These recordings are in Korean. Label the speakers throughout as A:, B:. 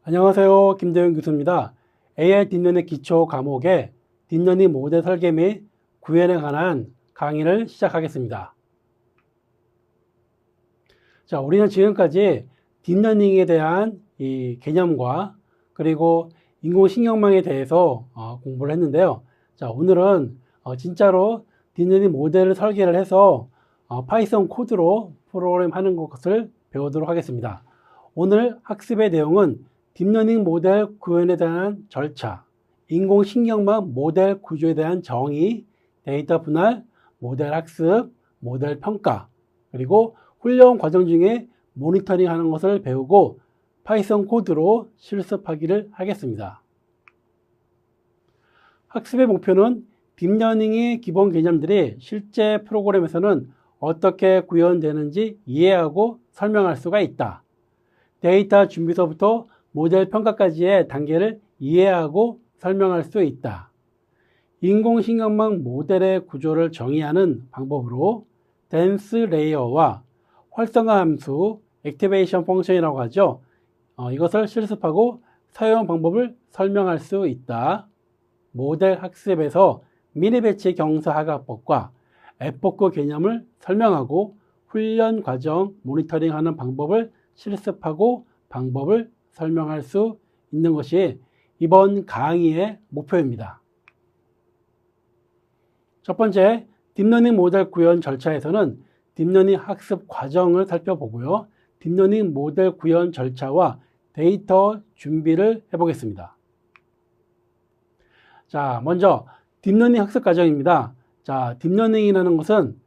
A: 안녕하세요. 김대현 교수입니다. AI 딥러닝 기초 과목의 딥러닝 모델 설계 및 구현에 관한 강의를 시작하겠습니다. 자, 우리는 지금까지 딥러닝에 대한 이 개념과 그리고 인공신경망에 대해서 공부를 했는데요. 자, 오늘은 진짜로 딥러닝 모델을 설계를 해서 파이썬 코드로 프로그램하는 것을 배우도록 하겠습니다. 오늘 학습의 내용은 딥러닝 모델 구현에 대한 절차, 인공신경망 모델 구조에 대한 정의, 데이터 분할, 모델 학습, 모델 평가, 그리고 훈련 과정 중에 모니터링 하는 것을 배우고 파이썬 코드로 실습하기를 하겠습니다. 학습의 목표는 딥러닝의 기본 개념들이 실제 프로그램에서는 어떻게 구현되는지 이해하고 설명할 수가 있다. 데이터 준비서부터 모델 평가까지의 단계를 이해하고 설명할 수 있다. 인공신경망 모델의 구조를 정의하는 방법으로 댄스 레이어와 활성화 함수, 액티베이션 펑션이라고 하죠. 이것을 실습하고 사용 방법을 설명할 수 있다. 모델 학습에서 미니 배치 경사하각법과 에포크 개념을 설명하고 훈련 과정 모니터링하는 방법을 실습하고 방법을 설명할 수 있는 것이 이번 강의의 목표입니다. 첫 번째, 딥러닝 모델 구현 절차에서는 딥러닝 학습 과정을 살펴보고요. 딥러닝 모델 구현 절차와 데이터 준비를 해보겠습니다. 자, 먼저 딥러닝 학습 과정입니다. 자, 딥러닝이라는 것은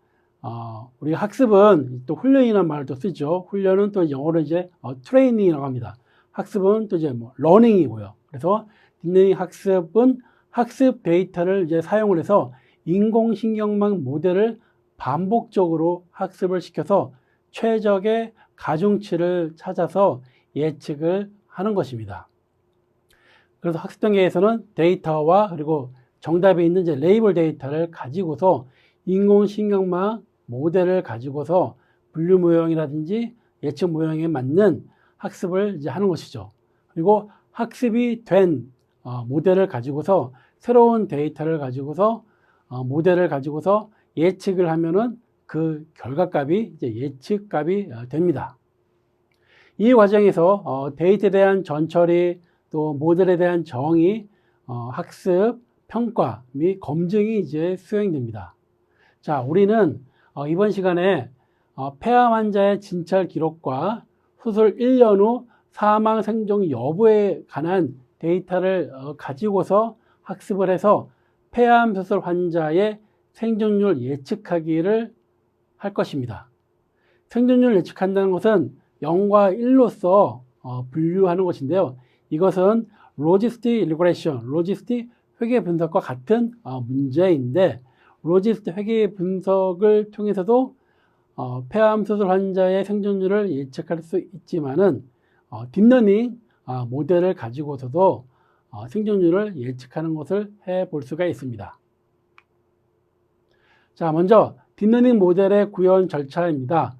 A: 우리 학습은 또 훈련이라는 말을 또 쓰죠. 훈련은 또 영어로 이제 트레이닝이라고 합니다. 학습은 또 이제 러닝이고요. 그래서 딥러닝 학습은 학습 데이터를 이제 사용을 해서 인공신경망 모델을 반복적으로 학습을 시켜서 최적의 가중치를 찾아서 예측을 하는 것입니다. 그래서 학습 단계에서는 데이터와 그리고 정답이 있는 이제 레이블 데이터를 가지고서 인공신경망 모델을 가지고서 분류 모형이라든지 예측 모형에 맞는 학습을 이제 하는 것이죠. 그리고 학습이 된 모델을 가지고서 새로운 데이터를 가지고서 모델을 가지고서 예측을 하면은 그 결과값이 이제 예측값이 됩니다. 이 과정에서 데이터에 대한 전처리 또 모델에 대한 정의, 학습, 평가 및 검증이 이제 수행됩니다. 자, 우리는 이번 시간에 폐암 환자의 진찰 기록과 수술 1년 후 사망 생존 여부에 관한 데이터를 가지고서 학습을 해서 폐암 수술 환자의 생존율 예측하기를 할 것입니다. 생존율 예측한다는 것은 0과 1로서 분류하는 것인데요. 이것은 로지스틱 리그레션, 로지스틱 회계 분석과 같은 문제인데 로지스틱 회계 분석을 통해서도 폐암 수술 환자의 생존율을 예측할 수 있지만은 딥러닝 모델을 가지고서도 생존율을 예측하는 것을 해볼 수가 있습니다. 자, 먼저 딥러닝 모델의 구현 절차입니다.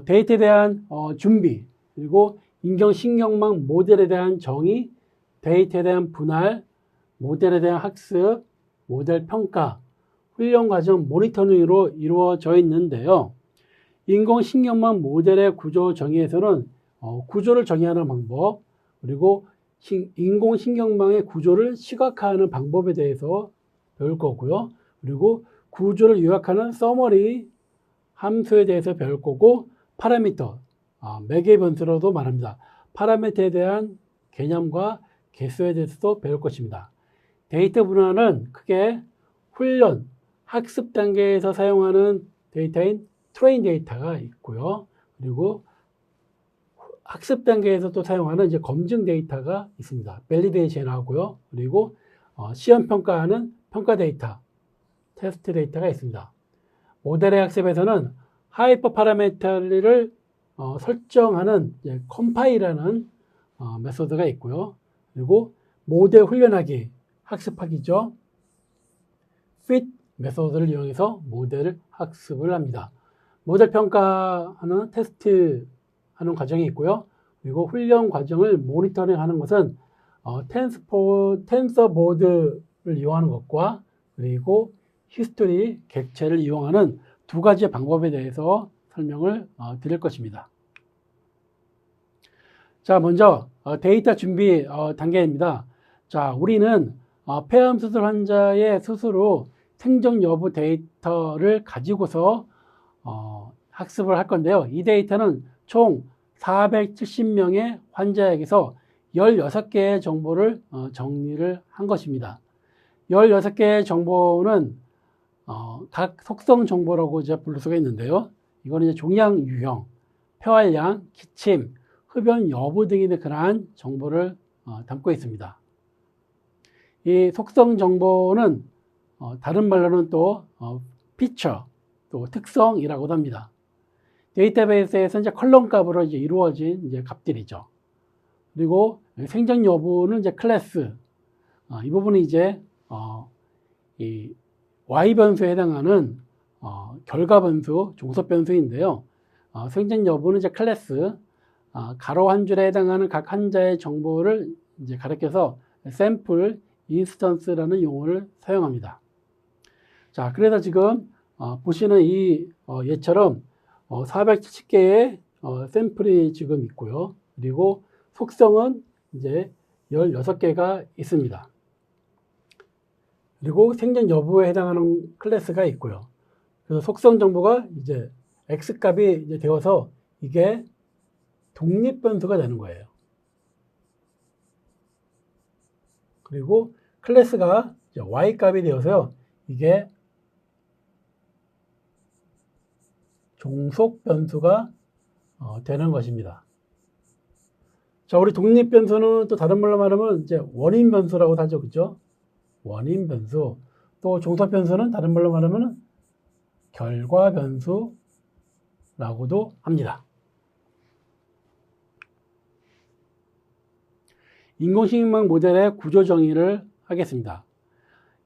A: 데이터에 대한 준비, 그리고 인공신경망 모델에 대한 정의, 데이터에 대한 분할, 모델에 대한 학습, 모델 평가, 훈련 과정 모니터링으로 이루어져 있는데요. 인공신경망 모델의 구조 정의에서는 구조를 정의하는 방법, 그리고 인공신경망의 구조를 시각화하는 방법에 대해서 배울 거고요. 그리고 구조를 요약하는 서머리 함수에 대해서 배울 거고, 파라미터, 매개 변수로도 말합니다. 파라미터에 대한 개념과 개수에 대해서도 배울 것입니다. 데이터 분할은 크게 훈련, 학습 단계에서 사용하는 데이터인 트레인 데이터가 있고요. 그리고 학습 단계에서 또 사용하는 이제 검증 데이터가 있습니다. 밸리데이션 하고요. 그리고 시험 평가하는 평가 데이터, 테스트 데이터가 있습니다. 모델의 학습에서는 하이퍼 파라미터를 설정하는 컴파일하는 메소드가 있고요. 그리고 모델 훈련하기, 학습하기죠. fit 메소드를 이용해서 모델을 학습을 합니다. 모델 평가하는 테스트 하는 과정이 있고요. 그리고 훈련 과정을 모니터링 하는 것은 텐서보드를 이용하는 것과 그리고 히스토리 객체를 이용하는 두 가지의 방법에 대해서 설명을 드릴 것입니다. 자, 먼저 데이터 준비 단계입니다. 자, 우리는 폐암 수술 환자의 수술 생존 여부 데이터를 가지고서 학습을 할 건데요. 이 데이터는 총 470명의 환자에게서 16개의 정보를 정리를 한 것입니다. 16개의 정보는 각 속성 정보라고 이제 부를 수가 있는데요. 이거는 이제 종양 유형, 폐활량, 기침, 흡연 여부 등의 그러한 정보를 담고 있습니다. 이 속성 정보는 다른 말로는 또 피처, 또 특성이라고도 합니다. 데이터베이스에서 이제 컬럼 값으로 이제 이루어진 이제 값들이죠. 그리고 생존 여부는 이제 클래스, 이 부분이 이제 이 Y 변수에 해당하는 결과 변수, 종속 변수인데요. 생존 여부는 이제 클래스, 가로 한 줄에 해당하는 각 환자의 정보를 이제 가리켜서 샘플 인스턴스라는 용어를 사용합니다. 자, 그래서 지금 보시는 이 예처럼 470개의 샘플이 지금 있고요. 그리고 속성은 이제 16개가 있습니다. 그리고 생존 여부에 해당하는 클래스가 있고요. 그래서 속성 정보가 이제 X 값이 이제 되어서 이게 독립 변수가 되는 거예요. 그리고 클래스가 Y 값이 되어서요. 이게 종속 변수가 되는 것입니다. 자, 우리 독립 변수는 또 다른 말로 말하면 이제 원인 변수라고 하죠. 그죠? 원인 변수. 또 종속 변수는 다른 말로 말하면 결과 변수라고도 합니다. 인공신경망 모델의 구조 정의를 하겠습니다.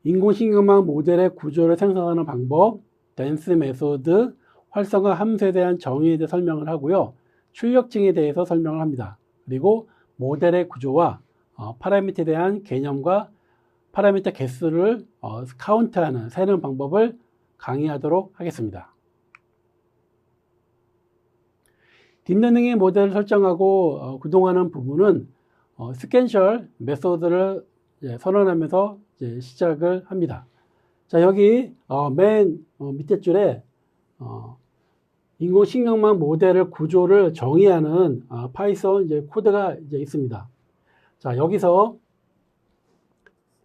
A: 인공신경망 모델의 구조를 생성하는 방법, 댄스 메소드, 활성화 함수에 대한 정의에 대해 설명을 하고요. 출력층에 대해서 설명을 합니다. 그리고 모델의 구조와 파라미터에 대한 개념과 파라미터 개수를 카운트하는, 세는 방법을 강의하도록 하겠습니다. 딥러닝의 모델을 설정하고 구동하는 부분은 스캔셜 메소드를 선언하면서 이제 시작을 합니다. 자, 여기 맨 밑에 줄에 인공신경망 모델을 구조를 정의하는 파이썬 이제 코드가 이제 있습니다. 자, 여기서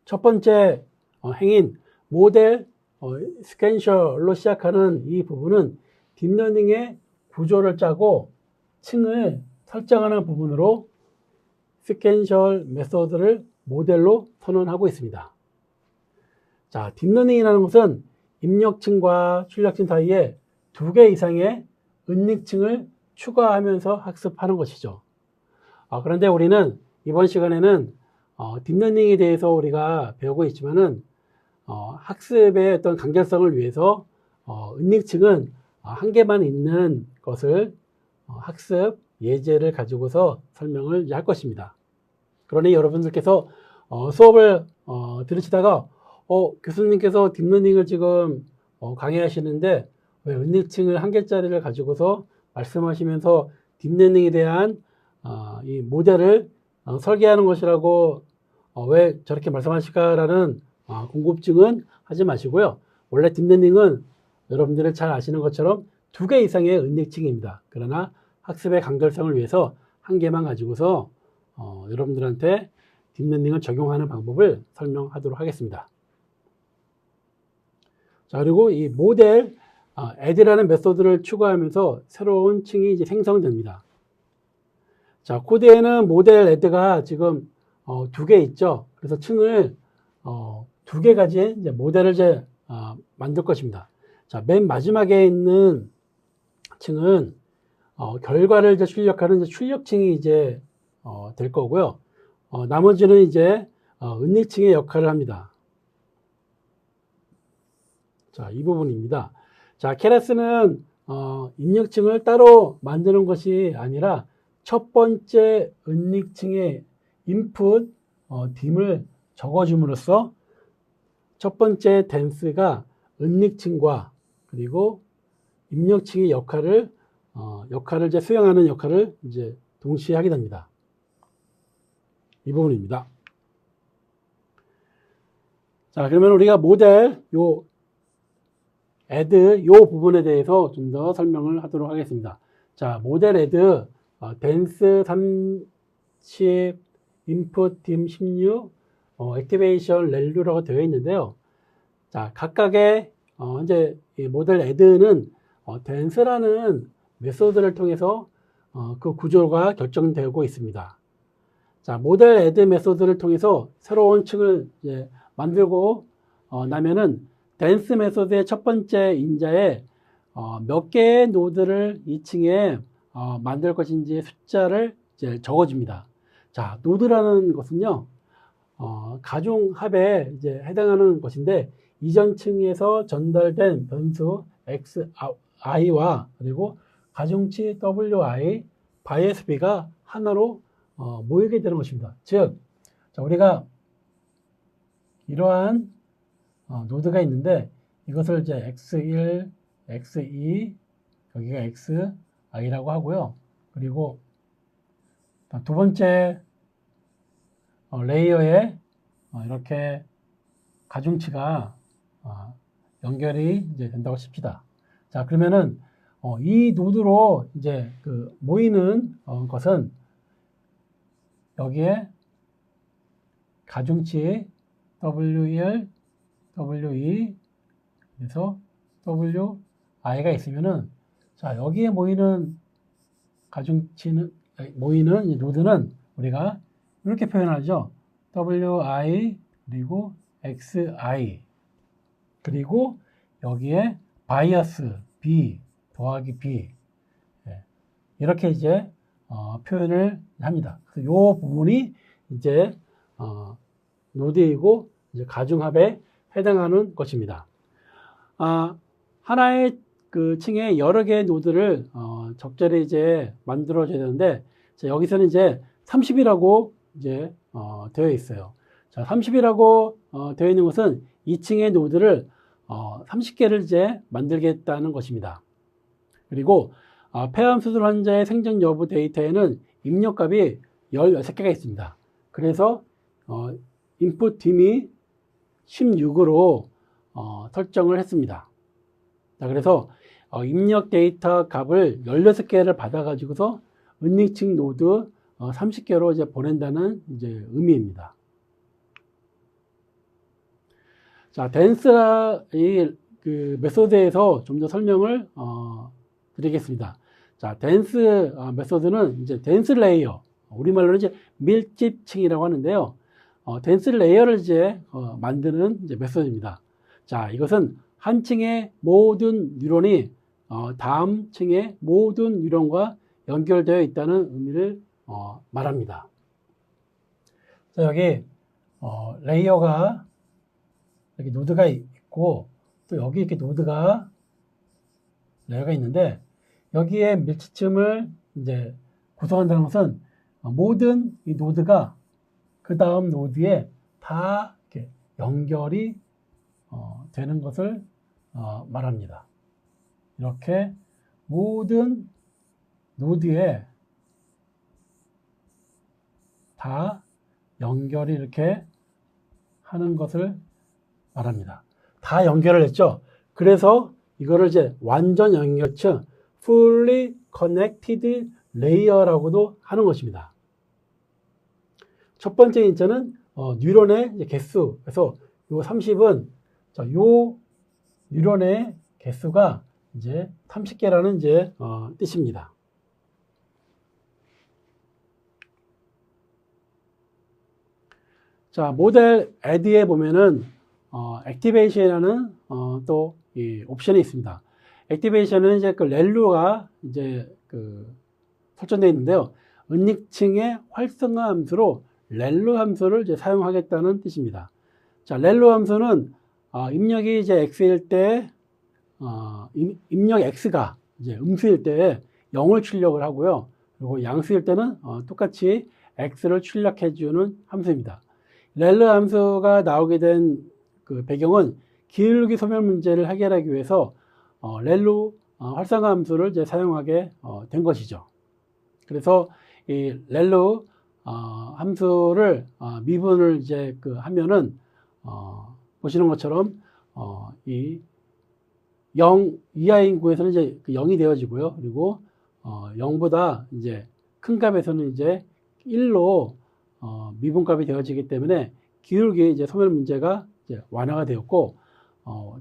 A: 첫 번째 행인 모델 스캔셜로 시작하는 이 부분은 딥러닝의 구조를 짜고 층을 설정하는 부분으로 스캔셜 메소드를 모델로 선언하고 있습니다. 자, 딥러닝이라는 것은 입력층과 출력층 사이에 2개 이상의 은닉층을 추가하면서 학습하는 것이죠. 그런데 우리는 이번 시간에는 딥러닝에 대해서 우리가 배우고 있지만은 학습의 어떤 간결성을 위해서 은닉층은 한 개만 있는 것을 학습 예제를 가지고서 설명을 할 것입니다. 그러니 여러분들께서 수업을 들으시다가 교수님께서 딥러닝을 지금 강의하시는데 왜 은닉층을 한 개짜리를 가지고서 말씀하시면서 딥러닝에 대한 이 모델을 설계하는 것이라고 왜 저렇게 말씀하실까라는 궁금증은 하지 마시고요. 원래 딥러닝은 여러분들이 잘 아시는 것처럼 2개 이상의 은닉층입니다. 그러나 학습의 간결성을 위해서 한 개만 가지고서 여러분들한테 딥러닝을 적용하는 방법을 설명하도록 하겠습니다. 자, 그리고 이 모델 add라는 메소드를 추가하면서 새로운 층이 이제 생성됩니다. 자, 코드에는 모델 add가 지금 2개 있죠. 그래서 층을 2개 가지의 이제 모델을 이제 만들 것입니다. 자, 맨 마지막에 있는 층은 결과를 이제 출력하는 이제 출력층이 이제 될 거고요. 나머지는 이제 은닉층의 역할을 합니다. 자, 이 부분입니다. 자, 케라스는 입력층을 따로 만드는 것이 아니라 첫 번째 은닉층의 인풋 dim을 적어줌으로써 첫 번째 댄스가 은닉층과 그리고 입력층의 역할을 이제 수행하는 역할을 이제 동시에 하게 됩니다. 이 부분입니다. 자, 그러면 우리가 모델 add 요 부분에 대해서 좀 더 설명을 하도록 하겠습니다. 자, 모델 add dance 30 input dim 16 액티베이션 렐루라고 되어 있는데요. 자, 각각의 이제 이 모델 add는 dance라는 메소드를 통해서 그 구조가 결정되고 있습니다. 자, 모델 add 메소드를 통해서 새로운 층을 이제 만들고 나면은 dance 메소드의 첫 번째 인자에 몇 개의 노드를 이 층에 만들 것인지 숫자를 이제 적어줍니다. 자, 노드라는 것은요, 가중합에 이제 해당하는 것인데, 이전 층에서 전달된 변수 xi와 그리고 가중치 wi, bias b가 하나로 모이게 되는 것입니다. 즉, 자, 우리가 이러한 노드가 있는데, 이것을 이제 x1, x2, 여기가 xi라고 하고요. 그리고 두 번째 레이어에 이렇게 가중치가 연결이 이제 된다고 칩시다. 자, 그러면은 이 노드로 이제 그 모이는 것은 여기에 가중치 W1, W2, 그래서 WI가 있으면은, 자, 여기에 모이는 모이는 이 노드는 우리가 이렇게 표현하죠. WI, 그리고 XI, 그리고 여기에 바이어스 B 더하기 B, 이렇게 이제 표현을 합니다. 그래서 이 부분이 이제 노드이고 이제 가중합에 해당하는 것입니다. 하나의 그 층에 여러 개의 노드를 적절히 이제 만들어줘야 되는데, 자, 여기서는 이제 30이라고 이제 되어 있어요. 자, 30이라고 되어 있는 것은 2층의 노드를 30개를 이제 만들겠다는 것입니다. 그리고 폐암 수술 환자의 생존 여부 데이터에는 입력값이 16개가 있습니다. 그래서 input dim이 16으로 설정을 했습니다. 자, 그래서 입력 데이터 값을 16개를 받아가지고서 은닉층 노드 30개로 이제 보낸다는 이제 의미입니다. 자, 댄스의 그 메소드에서 좀 더 설명을 드리겠습니다. 자, 댄스 메소드는 이제 댄스 레이어, 우리말로는 이제 밀집층이라고 하는데요. 댄스 레이어를 이제 만드는 이제 메소드입니다. 자, 이것은 한 층의 모든 뉴런이 다음 층의 모든 뉴런과 연결되어 있다는 의미를 말합니다. 자, 여기 레이어가 여기 노드가 있고, 또 여기 이렇게 노드가 레이어가 있는데, 여기에 밀집층을 이제 구성한다는 것은 모든 이 노드가 그 다음 노드에 다 이렇게 연결이 되는 것을 말합니다. 이렇게 모든 노드에 다 연결이 이렇게 하는 것을 말합니다. 다 연결을 했죠. 그래서 이거를 이제 완전 연결층, fully connected layer라고도 하는 것입니다. 첫 번째 인자는 뉴런의 이제 개수. 그래서 요 30은 요 뉴런의 개수가 이제 30개라는 이제 뜻입니다. 자, 모델 add에 보면은 액티베이션이라는 또 이 옵션이 있습니다. 액티베이션은 이제 그 렐루가 이제 그 설정되어 있는데요. 은닉층의 활성화 함수로 렐루 함수를 이제 사용하겠다는 뜻입니다. 자, 렐루 함수는 입력이 이제 x일 때 입력 x가 이제 음수일 때 0을 출력을 하고요. 그리고 양수일 때는 똑같이 x를 출력해주는 함수입니다. 렐르 함수가 나오게 된 그 배경은 기울기 소멸 문제를 해결하기 위해서 렐루 활성화 함수를 이제 사용하게 된 것이죠. 그래서 이 렐루 함수를 미분을 이제 하면은 보시는 것처럼 이 0 이하인 구에서는 이제 0이 되어지고요. 그리고 0보다 이제 큰 값에서는 이제 1로 미분값이 되어지기 때문에 기울기 이제 소멸 문제가 이제 완화가 되었고,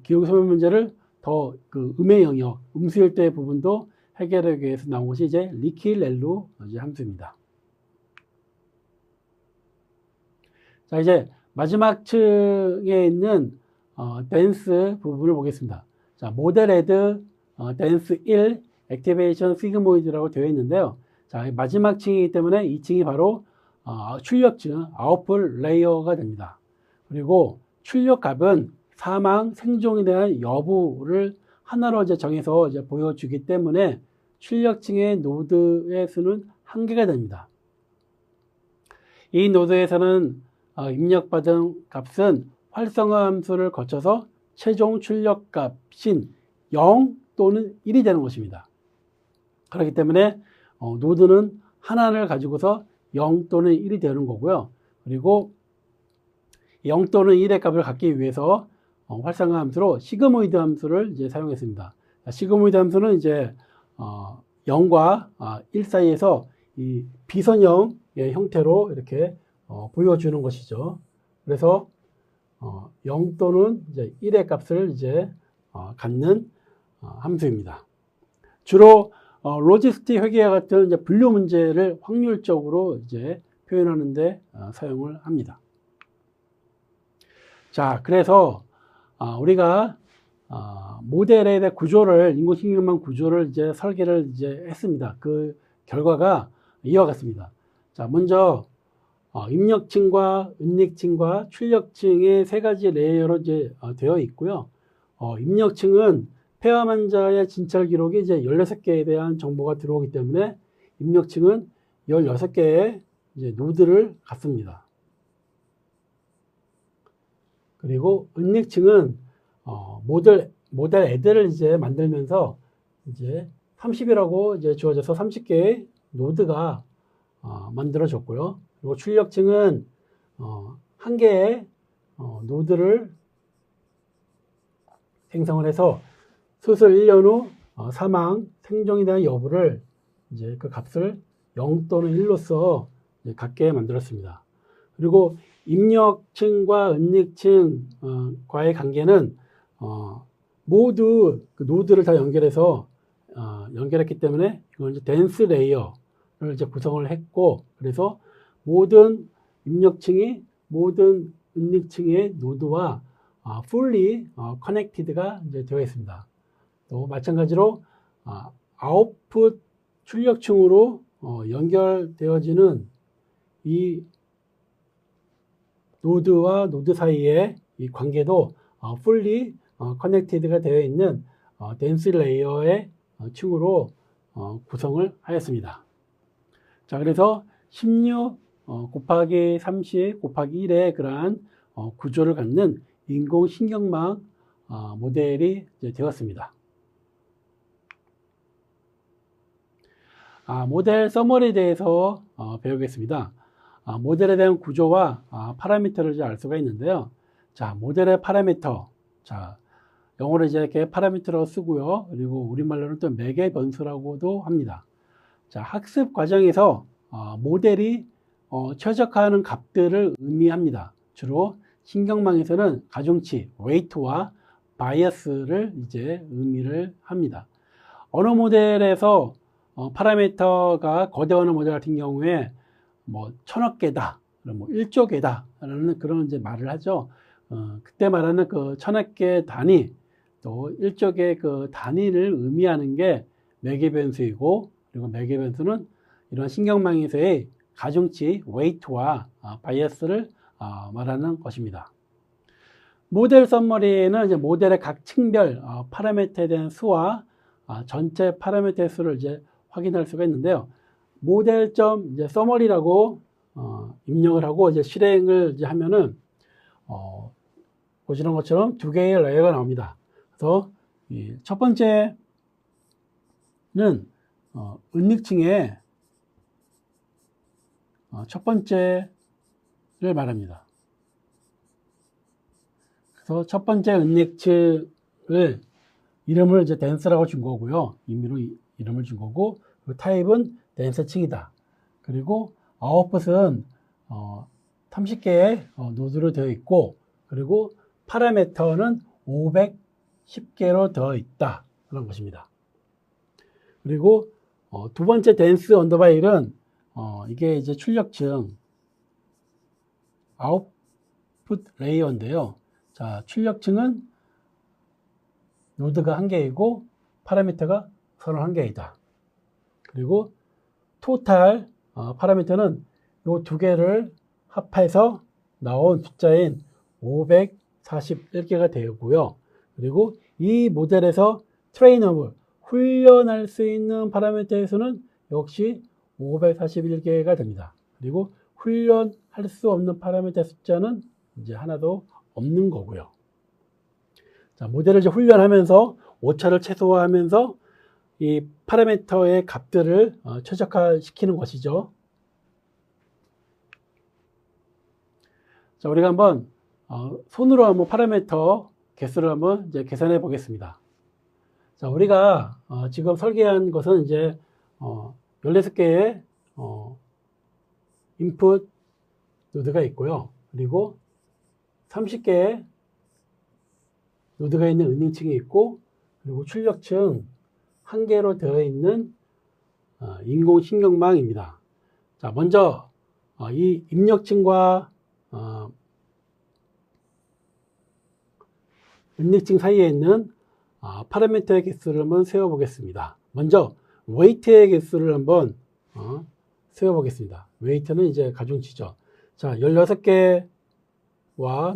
A: 기울기 소멸 문제를 더 그 음의 영역, 음수일 때 부분도 해결하기 위해서 나온 것이 이제 리키-렐루 함수입니다. 자, 이제 마지막 층에 있는 댄스 부분을 보겠습니다. 자, 모델헤드 댄스 1 액티베이션 시그모이드라고 되어 있는데요. 자, 마지막 층이기 때문에 이 층이 바로 출력층 아웃풋 레이어가 됩니다. 그리고 출력값은 사망, 생존에 대한 여부를 하나로 이제 정해서 이제 보여주기 때문에 출력층의 노드의 수는 한개가 됩니다. 이 노드에서는 입력받은 값은 활성화 함수를 거쳐서 최종 출력값인 0 또는 1이 되는 것입니다. 그렇기 때문에 노드는 하나를 가지고서 0 또는 1이 되는 거고요. 그리고 0 또는 1의 값을 갖기 위해서 활성화 함수로 시그모이드 함수를 이제 사용했습니다. 시그모이드 함수는 이제 0과 1 사이에서 이 비선형의 형태로 이렇게 보여주는 것이죠. 그래서 0 또는 이제 1의 값을 이제 갖는 함수입니다. 주로 로지스틱 회계와 같은 이제 분류 문제를 확률적으로 이제 표현하는데 사용을 합니다. 자, 그래서 우리가 모델에 대한 구조를, 인공신경망 구조를 이제 설계를 이제 했습니다. 그 결과가 이와 같습니다. 자, 먼저 입력층과 은닉층과 출력층의 세 가지 레이어로 이제 되어 있고요. 입력층은 폐암 환자의 진찰 기록이 이제 16개에 대한 정보가 들어오기 때문에 입력층은 16개의 이제 노드를 갖습니다. 그리고 은닉층은 모델 애들을 이제 만들면서 이제 30이라고 이제 주어져서 30개의 노드가 만들어졌고요. 그리고 출력층은 한 개의 노드를 생성을 해서 수술 1년 후 사망, 생존에 대한 여부를 이제 그 값을 0 또는 1로서 갖게 만들었습니다. 그리고 입력층과 은닉층과의 관계는 모두 그 노드를 다 연결해서 연결했기 때문에 이건 이제 댄스 레이어를 이제 구성을 했고, 그래서 모든 입력층이 모든 은닉층의 노드와 fully connected가 이제 되어 있습니다. 또 마찬가지로 아웃풋 출력층으로 연결되어지는 이 노드와 노드 사이의 이 관계도 fully connected가 되어 있는 댄스 레이어의 층으로 구성을 하였습니다. 자, 그래서 16 곱하기 30 곱하기 1의 그러한 구조를 갖는 인공신경망 모델이 이제 되었습니다. 모델 서머리에 대해서 배우겠습니다. 모델에 대한 구조와 파라미터를 이제 알 수가 있는데요. 자, 모델의 파라미터. 자, 영어로 이제 이렇게 파라미터로 쓰고요. 그리고 우리말로는 또 매개 변수라고도 합니다. 자, 학습 과정에서 모델이 최적화하는 값들을 의미합니다. 주로 신경망에서는 가중치, 웨이트와 바이어스를 이제 의미를 합니다. 언어 모델에서 파라미터가 거대 언어 모델 같은 경우에 뭐 1000억 개다, 뭐 1조 개다 라는 그런 이제 말을 하죠. 그때 말하는 그 1000억 개 단위 또 1조 개 그 단위를 의미하는 게 매개 변수이고, 그리고 매개 변수는 이런 신경망에서의 가중치, 웨이트와 바이어스를 말하는 것입니다. 모델 서머리에는 이제 모델의 각 층별 파라미터에 대한 수와 전체 파라미터의 수를 이제 확인할 수가 있는데요. 모델.점 이제 서머리라고 입력을 하고 이제 실행을 이제 하면은 보시는 것처럼 두 개의 레이어가 나옵니다. 그래서 첫 번째는 은닉층의 첫 번째를 말합니다. 그래서 첫 번째 은닉층을 이름을 이제 댄스라고 준 거고요. 임의로 이름을 준 거고, 그 타입은 댄스층이다. 그리고 아웃풋은 30개의 노드로 되어 있고, 그리고 파라미터는 510개로 되어 있다. 그런 것입니다. 그리고 두 번째 댄스 언더바일은 이게 이제 출력층 아웃풋 레이어인데요. 자, 출력층은 노드가 1개이고 파라미터가 31개이다. 그리고 토탈 파라미터는 이 두 개를 합해서 나온 숫자인 541개가 되고요. 그리고 이 모델에서 트레이너블 훈련할 수 있는 파라미터의 수는 역시 541개가 됩니다. 그리고 훈련할 수 없는 파라미터 숫자는 이제 하나도 없는 거고요. 자, 모델을 이제 훈련하면서 오차를 최소화하면서 이 파라미터의 값들을 최적화시키는 것이죠. 자, 우리가 한번 손으로 한번 파라미터 개수를 한번 이제 계산해 보겠습니다. 자, 우리가 지금 설계한 것은 이제 16개의 인풋 노드가 있고요. 그리고 30개의 노드가 있는 은닉층이 있고, 그리고 출력층 1개로 되어 있는 인공신경망입니다. 자, 먼저 이 입력층과 은닉층 사이에 있는 파라미터의 개수를 한번 세워보겠습니다. 먼저 웨이트의 개수를 한번 세워보겠습니다. 웨이트는 이제 가중치죠. 자, 16개와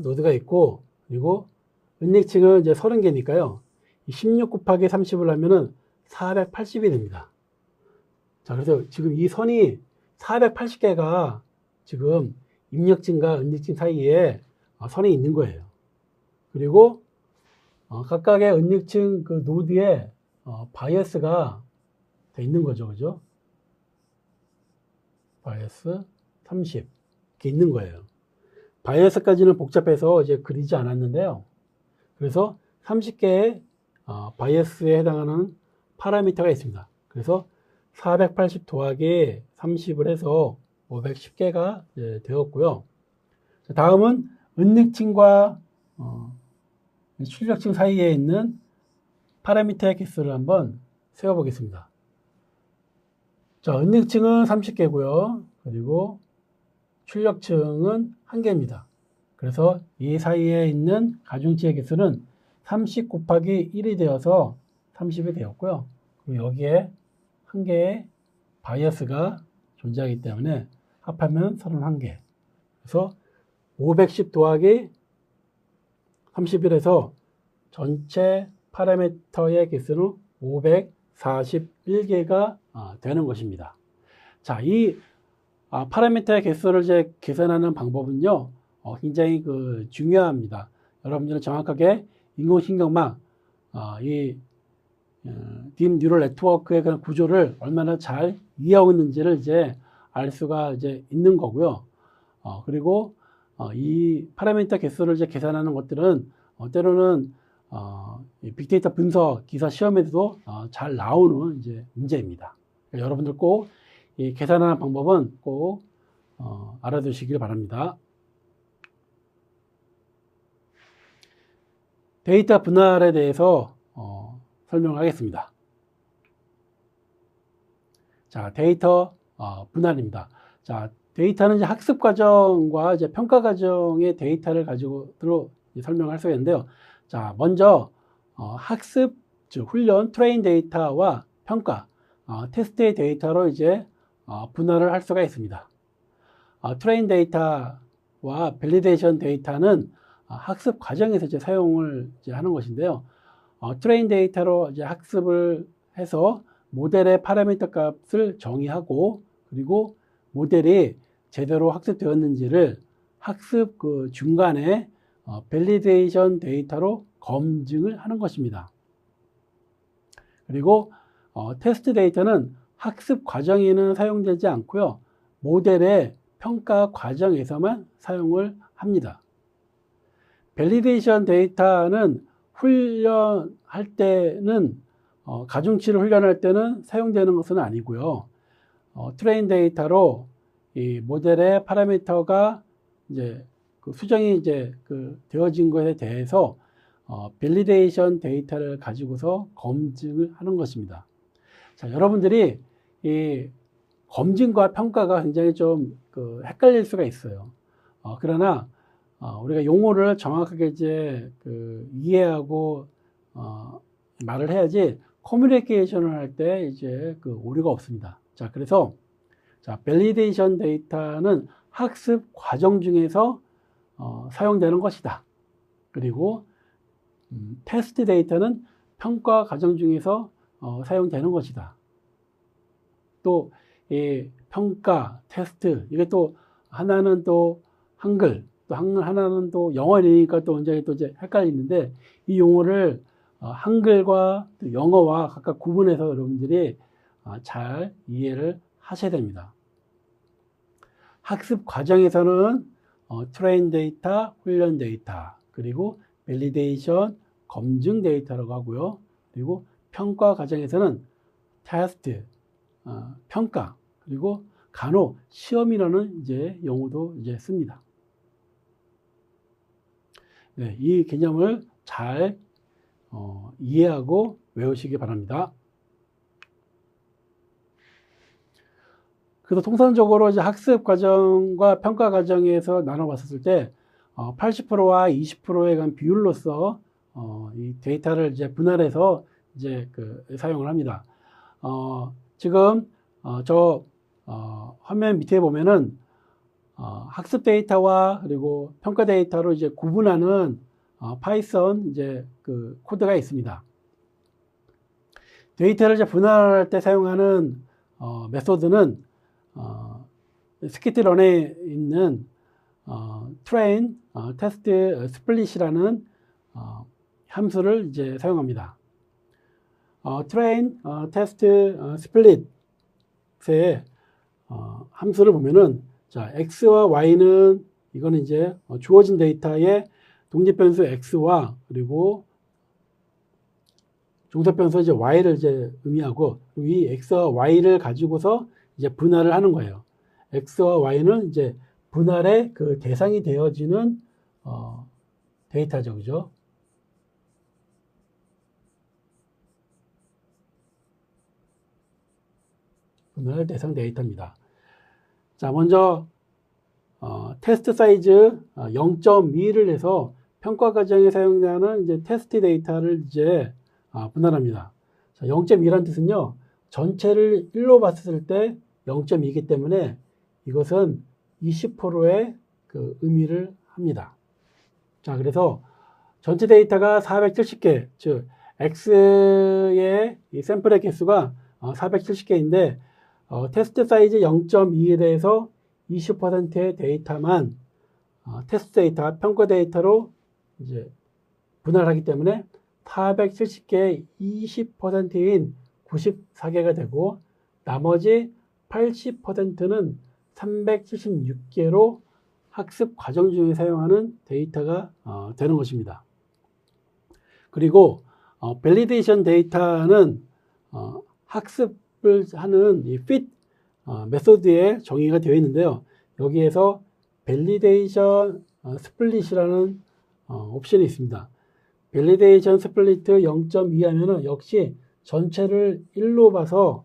A: 노드가 있고, 그리고 은닉층은 이제 30개니까요. 16 곱하기 30을 하면은 480이 됩니다. 자, 그래서 지금 이 선이 480개가 지금 입력층과 은닉층 사이에 선이 있는 거예요. 그리고 각각의 은닉층 그 노드에 바이어스가 돼 있는 거죠. 그죠? 바이어스 30 이렇게 있는 거예요. 바이어스까지는 복잡해서 이제 그리지 않았는데요. 그래서 30개의 바이어스에 해당하는 파라미터가 있습니다. 그래서 480 더하기 30을 해서 510개가 되었고요. 다음은 은닉층과 출력층 사이에 있는 파라미터의 개수를 한번 세워보겠습니다. 자, 은닉층은 30개고요. 그리고 출력층은 1개입니다. 그래서 이 사이에 있는 가중치의 개수는 30 곱하기 1이 되어서 30이 되었고요. 그리고 여기에 1개의 바이어스가 존재하기 때문에 합하면 31개. 그래서 510 더하기 31에서 전체 파라미터의 개수는 541개가 되는 것입니다. 자, 이 파라미터의 개수를 이제 계산하는 방법은요, 굉장히 중요합니다. 여러분들은 정확하게 인공신경망, 이 딥 뉴럴 네트워크의 그런 구조를 얼마나 잘 이해하고 있는지를 이제 알 수가 이제 있는 거고요. 그리고 이 파라미터 개수를 이제 계산하는 것들은 때로는 빅데이터 분석 기사 시험에도 잘 나오는 이제 문제입니다. 그러니까 여러분들 꼭 이 계산하는 방법은 꼭 알아두시길 바랍니다. 데이터 분할에 대해서 설명하겠습니다. 자, 데이터 분할입니다. 자, 데이터는 이제 학습 과정과 이제 평가 과정의 데이터를 가지고 설명할 수 있는데요. 자, 먼저 학습, 즉 훈련, 트레인 데이터와 평가, 테스트의 데이터로 이제 분할을 할 수가 있습니다. 트레인 데이터와 밸리데이션 데이터는 학습 과정에서 이제 사용을 이제 하는 것인데요. 트레인 데이터로 이제 학습을 해서 모델의 파라미터 값을 정의하고, 그리고 모델이 제대로 학습되었는지를 학습 그 중간에 밸리데이션 데이터로 검증을 하는 것입니다. 그리고 테스트 데이터는 학습 과정에는 사용되지 않고요. 모델의 평가 과정에서만 사용을 합니다. 밸리데이션 데이터는 훈련할 때는 가중치를 훈련할 때는 사용되는 것은 아니고요. 트레인 데이터로 이 모델의 파라미터가 이제 그 수정이 이제 그 되어진 것에 대해서 밸리데이션 데이터를 가지고서 검증을 하는 것입니다. 자, 여러분들이 이 검증과 평가가 굉장히 좀 그 헷갈릴 수가 있어요. 그러나 우리가 용어를 정확하게 이제 그 이해하고 말을 해야지 커뮤니케이션을 할 때 이제 그 오류가 없습니다. 자, 그래서 자, 밸리데이션 데이터는 학습 과정 중에서 사용되는 것이다. 그리고 테스트 데이터는 평가 과정 중에서 사용되는 것이다. 또 이 평가, 테스트, 이게 또 하나는 또 한글, 또 하나는 또 영어니까 또 굉장히 또 이제 헷갈리는데 이 용어를 한글과 영어와 각각 구분해서 여러분들이 잘 이해를 하셔야 됩니다. 학습 과정에서는 트레인 데이터, 훈련 데이터, 그리고 밸리데이션, 검증 데이터라고 하고요. 그리고 평가 과정에서는 테스트, 평가, 그리고 간혹 시험이라는 이제 용어도 이제 씁니다. 네, 이 개념을 잘 이해하고 외우시기 바랍니다. 그래서 통상적으로 이제 학습 과정과 평가 과정에서 나눠봤을 때 80%와 20%에 관한 비율로서 이 데이터를 이제 분할해서 이제 그 사용을 합니다. 지금 저 화면 밑에 보면은 학습 데이터와 그리고 평가 데이터로 이제 구분하는 파이썬 이제 그 코드가 있습니다. 데이터를 이제 분할할 때 사용하는 메소드는 스키트런에 있는 train, test, split이라는 함수를 이제 사용합니다. train, test, split의 함수를 보면은 자, x와 y는 이거는 이제 주어진 데이터의 독립변수 x와 그리고 종속변수 이제 y를 이제 의미하고 이 x와 y를 가지고서 이제 분할을 하는 거예요. x와 y는 이제 분할의 그 대상이 되어지는 데이터죠, 그죠? 분할 대상 데이터입니다. 자, 먼저 테스트 사이즈 0.2를 해서 평가 과정에 사용되는 이제 테스트 데이터를 이제 분할합니다. 자, 0.2라는 뜻은요, 전체를 1로 봤을 때 0.2이기 때문에 이것은 20%의 그 의미를 합니다. 자, 그래서 전체 데이터가 470개, 즉 X의 이 샘플의 개수가 470개인데 테스트 사이즈 0.2에 대해서 20%의 데이터만 테스트 데이터, 평가 데이터로 이제 분할하기 때문에 470개의 20%인 94개가 되고 나머지 80%는 376개로 학습 과정 중에 사용하는 데이터가 되는 것입니다. 그리고 밸리데이션 데이터는 학습을 하는 이 fit 메소드에 정의가 되어 있는데요. 여기에서 밸리데이션 스플릿이라는 옵션이 있습니다. 밸리데이션 스플릿 0.2 하면은 역시 전체를 1로 봐서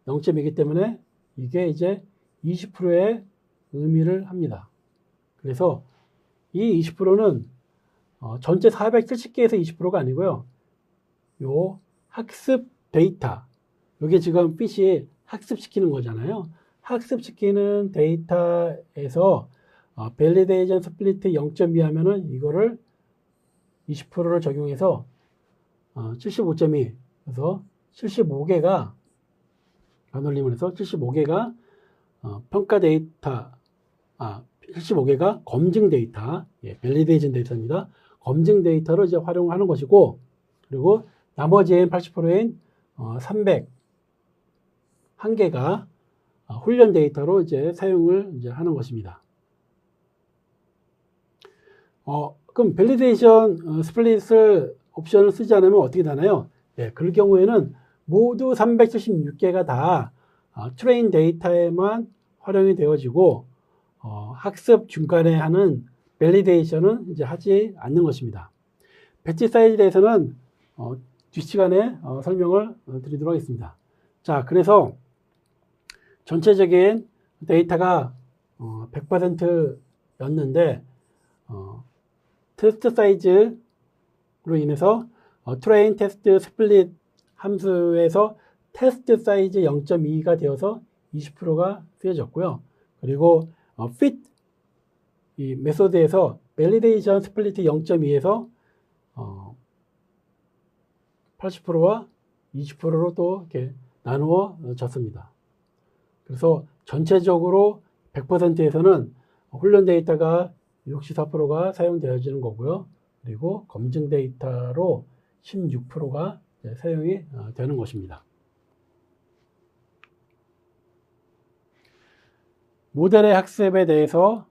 A: 0.2이기 때문에 이게 이제 20%의 의미를 합니다. 그래서 이 20%는 전체 470개에서 20%가 아니고요. 요 학습 데이터, 이게 지금 fit이 학습시키는 거잖아요. 학습시키는 데이터에서 밸리데이션 스플릿 0.2 하면은 이거를 20%를 적용해서 75.2, 그래서 75개가 반올림을 해서 75개가 평가 데이터, 75개가 검증 데이터, 밸리데이션 데이터입니다. 검증 데이터로 이제 활용하는 것이고, 그리고 나머지인 80%인 301개가 훈련 데이터로 이제 사용을 이제 하는 것입니다. 그럼 밸리데이션 스플릿을 옵션을 쓰지 않으면 어떻게 되나요? 그럴 경우에는 모두 376개가 다 트레인 데이터에만 활용이 되어지고 학습 중간에 하는 밸리데이션은 이제 하지 않는 것입니다. 배치 사이즈에 대해서는 뒷시간에 설명을 드리도록 하겠습니다. 자, 그래서 전체적인 데이터가 100%였는데 테스트 사이즈로 인해서 트레인 테스트 스플릿 함수에서 테스트 사이즈 0.2가 되어서 20%가 쓰여졌고요. 그리고 fit 이 메소드에서 밸리데이션 스플릿 0.2에서 80%와 20%로 또 이렇게 나누어졌습니다. 그래서 전체적으로 100%에서는 훈련 데이터가 64%가 사용되어지는 거고요. 그리고 검증 데이터로 16%가 사용이 되는 것입니다. 모델의 학습에 대해서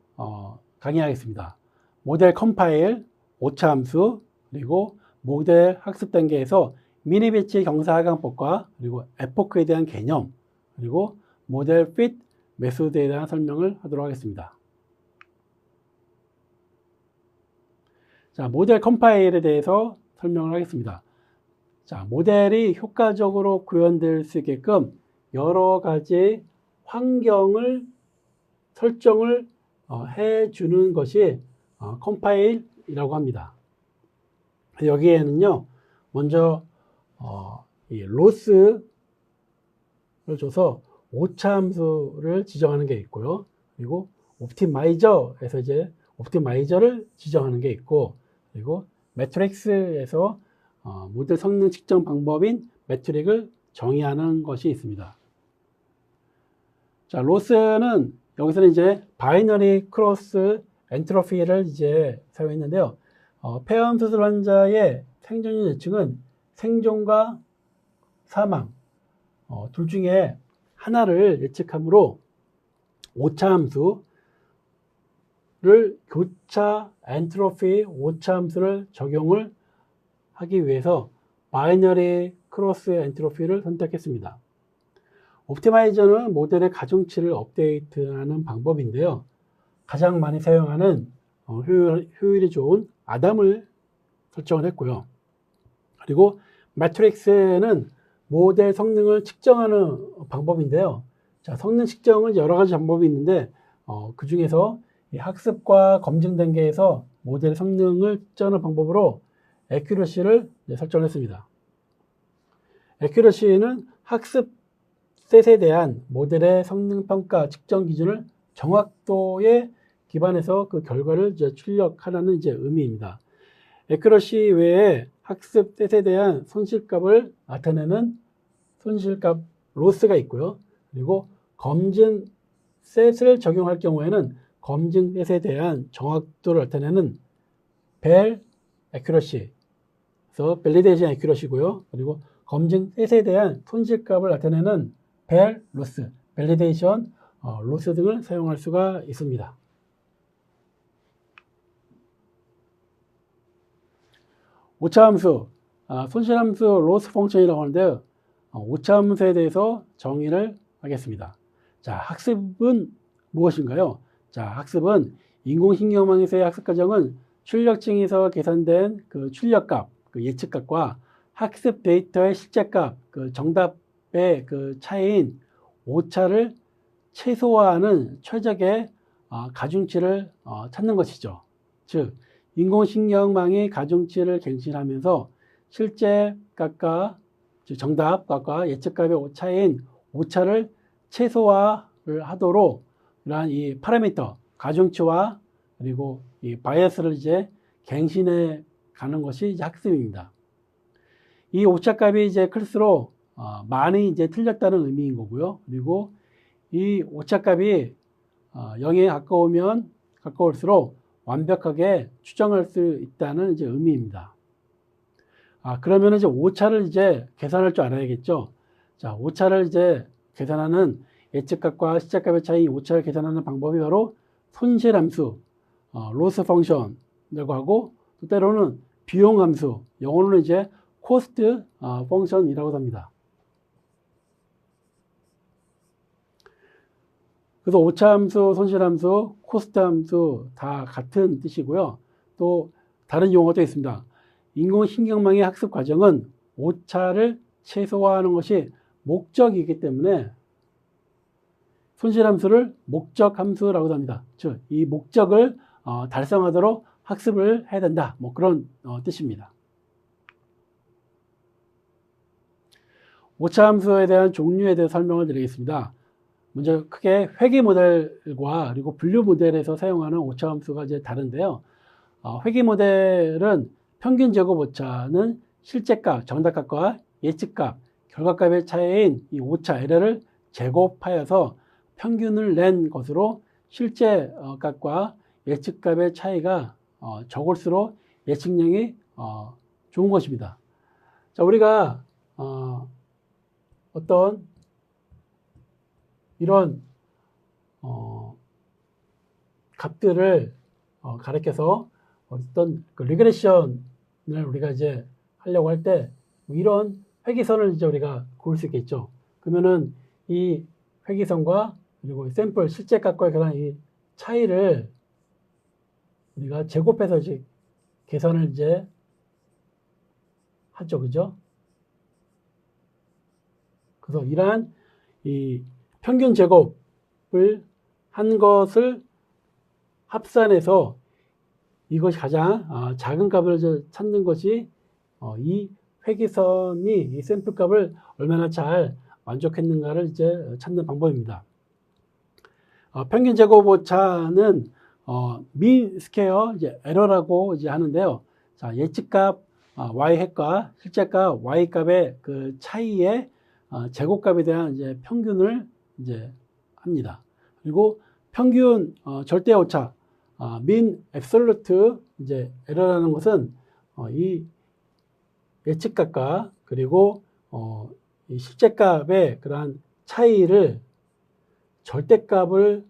A: 강의하겠습니다. 모델 컴파일, 오차 함수, 그리고 모델 학습 단계에서 미니 배치 경사 하강법과 그리고 에포크에 대한 개념, 그리고 모델 fit 메소드에 대한 설명을 하도록 하겠습니다. 자, 모델 컴파일에 대해서 설명을 하겠습니다. 자, 모델이 효과적으로 구현될 수 있게끔 여러 가지 환경을 설정을 해주는 것이 컴파일이라고 합니다. 여기에는요, 먼저 이 로스를 줘서 오차 함수를 지정하는 게 있고요. 그리고 옵티마이저에서 이제 옵티마이저를 지정하는 게 있고, 그리고 매트릭스에서 모델 성능 측정 방법인 매트릭을 정의하는 것이 있습니다. 자, 로스는 여기서는 이제 바이너리 크로스 엔트로피를 이제 사용했는데요. 폐암 수술 환자의 생존율 예측은 생존과 사망 둘 중에 하나를 예측하므로 오차 함수를 교차 엔트로피 오차 함수를 적용을 하기 위해서 바이너리 크로스 엔트로피를 선택했습니다. 옵티마이저는 모델의 가중치를 업데이트하는 방법인데요. 가장 많이 사용하는 효율이 좋은 아담을 설정을 했고요. 그리고 매트릭스는 모델 성능을 측정하는 방법인데요. 자, 성능 측정은 여러 가지 방법이 있는데 그 중에서 이 학습과 검증 단계에서 모델 성능을 측정하는 방법으로 애큐러시를 설정했습니다. 애큐러시는 학습 셋에 대한 모델의 성능 평가 측정 기준을 정확도에 기반해서 그 결과를 출력하라는 이제 의미입니다. 애큐러시 외에 학습 셋에 대한 손실값을 나타내는 손실값 로스가 있고요. 그리고 검증 셋을 적용할 경우에는 검증 셋에 대한 정확도를 나타내는 벨 애큐러시, 그래서 밸리데이션 애큐러시고요. 그리고 검증 셋에 대한 손실값을 나타내는 벨 로스, 밸리데이션 로스 등을 사용할 수가 있습니다. 오차 함수, 손실 함수 로스 펑션이라고 하는데요. 오차 함수에 대해서 정의를 하겠습니다. 자, 학습은 무엇인가요? 자, 학습은 인공신경망에서의 학습 과정은 출력층에서 계산된 그 출력값, 그 예측값과 학습 데이터의 실제값, 그 정답의 그 차이인 오차를 최소화하는 최적의 가중치를 찾는 것이죠. 즉, 인공신경망이 가중치를 갱신하면서 실제 값과 즉 정답값과 예측값의 차이인 오차를 최소화를 하도록 이러한 이 파라미터 가중치와 그리고 이 바이어스를 이제 갱신해 가는 것이 이제 학습입니다. 이 오차값이 이제 클수록 많이 이제 틀렸다는 의미인 거고요. 그리고 이 오차값이 0에 가까우면 가까울수록 완벽하게 추정할 수 있다는 이제 의미입니다. 그러면 이제 오차를 이제 계산할 줄 알아야겠죠. 자, 오차를 이제 계산하는 예측값과 실제값의 차이 오차를 계산하는 방법이 바로 손실함수, 로스 펑션이라고 하고, 또 때로는 비용함수, 영어로는 이제 코스트 펑션이라고 합니다. 그래서 오차함수, 손실함수, 코스트함수 다 같은 뜻이고요. 또 다른 용어도 있습니다. 인공신경망의 학습 과정은 오차를 최소화하는 것이 목적이기 때문에 손실함수를 목적함수라고 합니다. 즉, 이 목적을 달성하도록 학습을 해야 된다. 뭐 그런 뜻입니다. 오차함수에 대한 종류에 대해 설명을 드리겠습니다. 먼저 크게 회귀 모델과 그리고 분류 모델에서 사용하는 오차함수가 이제 다른데요. 회귀 모델은 평균 제곱 오차는 실제값, 정답값과 예측값, 결과값의 차이인 이 오차, 에러를 제곱하여서 평균을 낸 것으로 실제 값과 예측값의 차이가 적을수록 예측량이 좋은 것입니다. 자, 우리가 어떤 이런 값들을 가리켜서 어떤 그 리그레션을 우리가 이제 하려고 할 때 이런 회귀선을 이제 우리가 그을 수 있겠죠. 그러면은 이 회귀선과 그리고 샘플 실제 값과의 이 차이를 우리가 제곱해서 이제 계산을 이제 하죠, 그죠? 그래서 이러한 이 평균 제곱을 한 것을 합산해서 이것이 가장 작은 값을 찾는 것이 이 회귀선이 이 샘플 값을 얼마나 잘 만족했는가를 이제 찾는 방법입니다. 평균 제곱 오차는 민 스퀘어 이제 에러라고 이제 하는데요. 자, 예측값 y 핵과 실제값 y 값의 그 차이의 제곱값에 대한 이제 평균을 이제 합니다. 그리고 평균 절대 오차 민 앱솔루트 이제 에러라는 것은 이 예측값과 그리고 이 실제값의 그러한 차이를 절대값을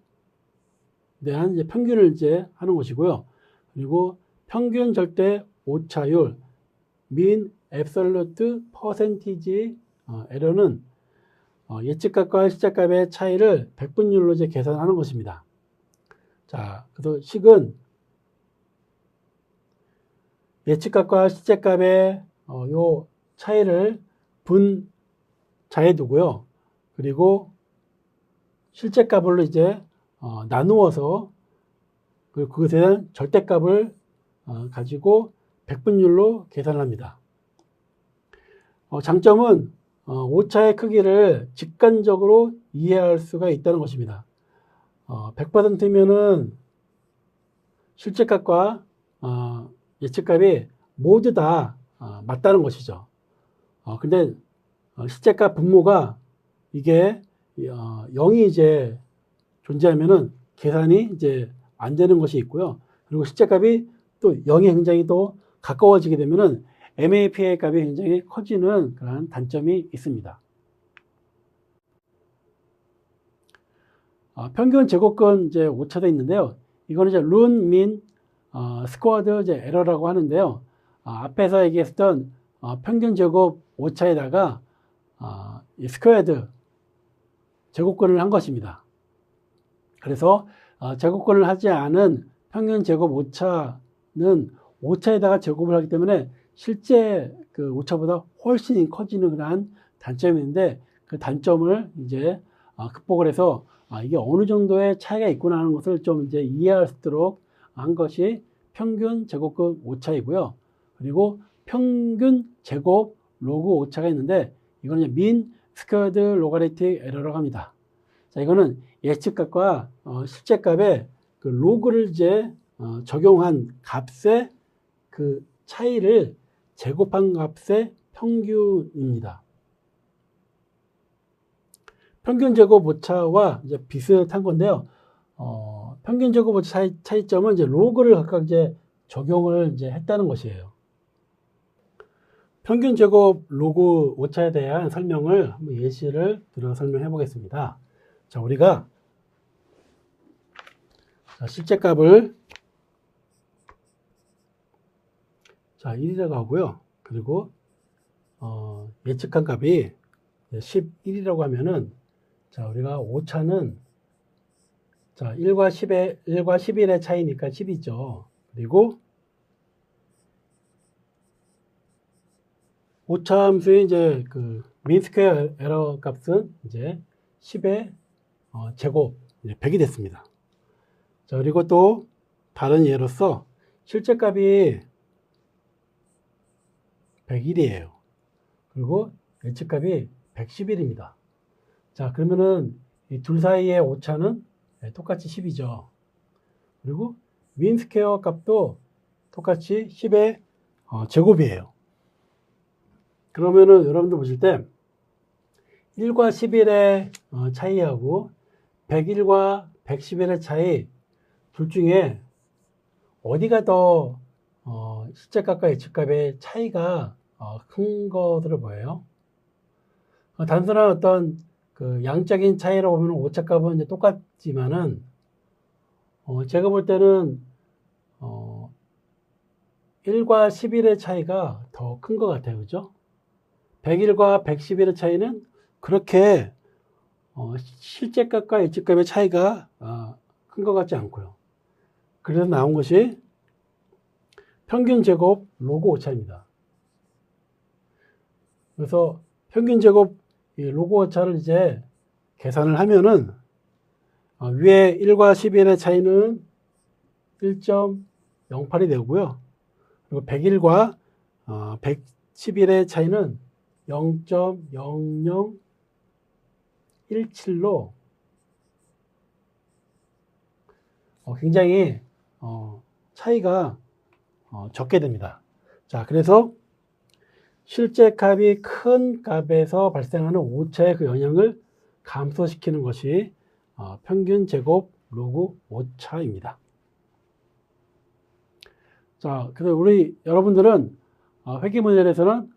A: 대한 이제 평균을 이제 하는 것이고요. 그리고 평균 절대 오차율 민 앱솔루트 퍼센티지 에러는 예측값과 실제값의 차이를 백분율로 이제 계산하는 것입니다. 자, 그래서 식은 예측값과 실제값의 요 차이를 분자에 두고요. 그리고 실제값을 이제 나누어서 그것에 대한 절대값을 가지고 백분율로 계산합니다. 장점은 오차의 크기를 직관적으로 이해할 수가 있다는 것입니다. 100%면은 실제값과 예측값이 모두 다 맞다는 것이죠. 근데 실제값 분모가 이게 0이 이제 존재하면은 계산이 이제 안 되는 것이 있고요. 그리고 실제값이 또 0이 굉장히 또 가까워지게 되면은 MAPA 값이 굉장히 커지는 그런 단점이 있습니다. 평균 제곱근 이제 오차도 있는데요. 이거는 이제 룬, 민, 스쿼드 이제 에러라고 하는데요. 앞에서 얘기했던 평균 제곱 오차에다가 스퀘어드 제곱근을 한 것입니다. 그래서 제곱근을 하지 않은 평균 제곱 오차는 오차에다가 제곱을 하기 때문에 실제 그 오차보다 훨씬 커지는 그러한 단점이 있는데 그 단점을 이제 극복을 해서 이게 어느 정도의 차이가 있구나 하는 것을 좀 이제 이해할 수 있도록 한 것이 평균 제곱근 오차이고요. 그리고 평균 제곱 로그 오차가 있는데 이거는 민 스퀘어드 로가리틱 에러라고 합니다. 자, 이거는 예측값과 실제값의 그 로그를 이제 적용한 값의 그 차이를 제곱한 값의 평균입니다. 평균 제곱 오차와 이제 비슷한 건데요. 평균 제곱 오차 차이점은 이제 로그를 각각 이제 적용을 이제 했다는 것이에요. 평균 제곱 로그 오차에 대한 설명을 한번 예시를 들어 설명해 보겠습니다. 자, 우리가 실제 값을 1이라고 하고요. 그리고 예측한 값이 11이라고 하면은 우리가 오차는 1과 11의 차이니까 10이죠. 그리고 오차 함수의 이제 그 민스퀘어 에러 값은 이제 10의 제곱 100이 됐습니다. 그리고 또 다른 예로서 실제 값이 101이에요. 그리고 예측값이 111입니다. 그러면은 이 둘 사이의 오차는 똑같이 10이죠. 그리고 민스퀘어 값도 똑같이 10의 제곱이에요. 그러면은 여러분들 보실 때 1과 11의 차이하고 101과 111의 차이 둘 중에 어디가 더 실제값과 예측값의 차이가 큰 것으로 보여요. 단순한 어떤 그 양적인 차이로 보면 오차값은 이제 똑같지만은 제가 볼 때는 1과 11의 차이가 더 큰 것 같아요. 그죠? 101과 111의 차이는 그렇게 실제값과 예측값의 차이가 큰 것 같지 않고요. 그래서 나온 것이 평균 제곱 로그 오차입니다. 그래서 평균 제곱 로그 오차를 이제 계산을 하면은 위에 1과 11의 차이는 1.08이 되고요. 그리고 101과 111의 차이는 0.0017로 굉장히 차이가 적게 됩니다. 그래서 실제 값이 큰 값에서 발생하는 오차의 그 영향을 감소시키는 것이 평균 제곱 로그 오차입니다. 그래서 여러분들은 회계 모델에서는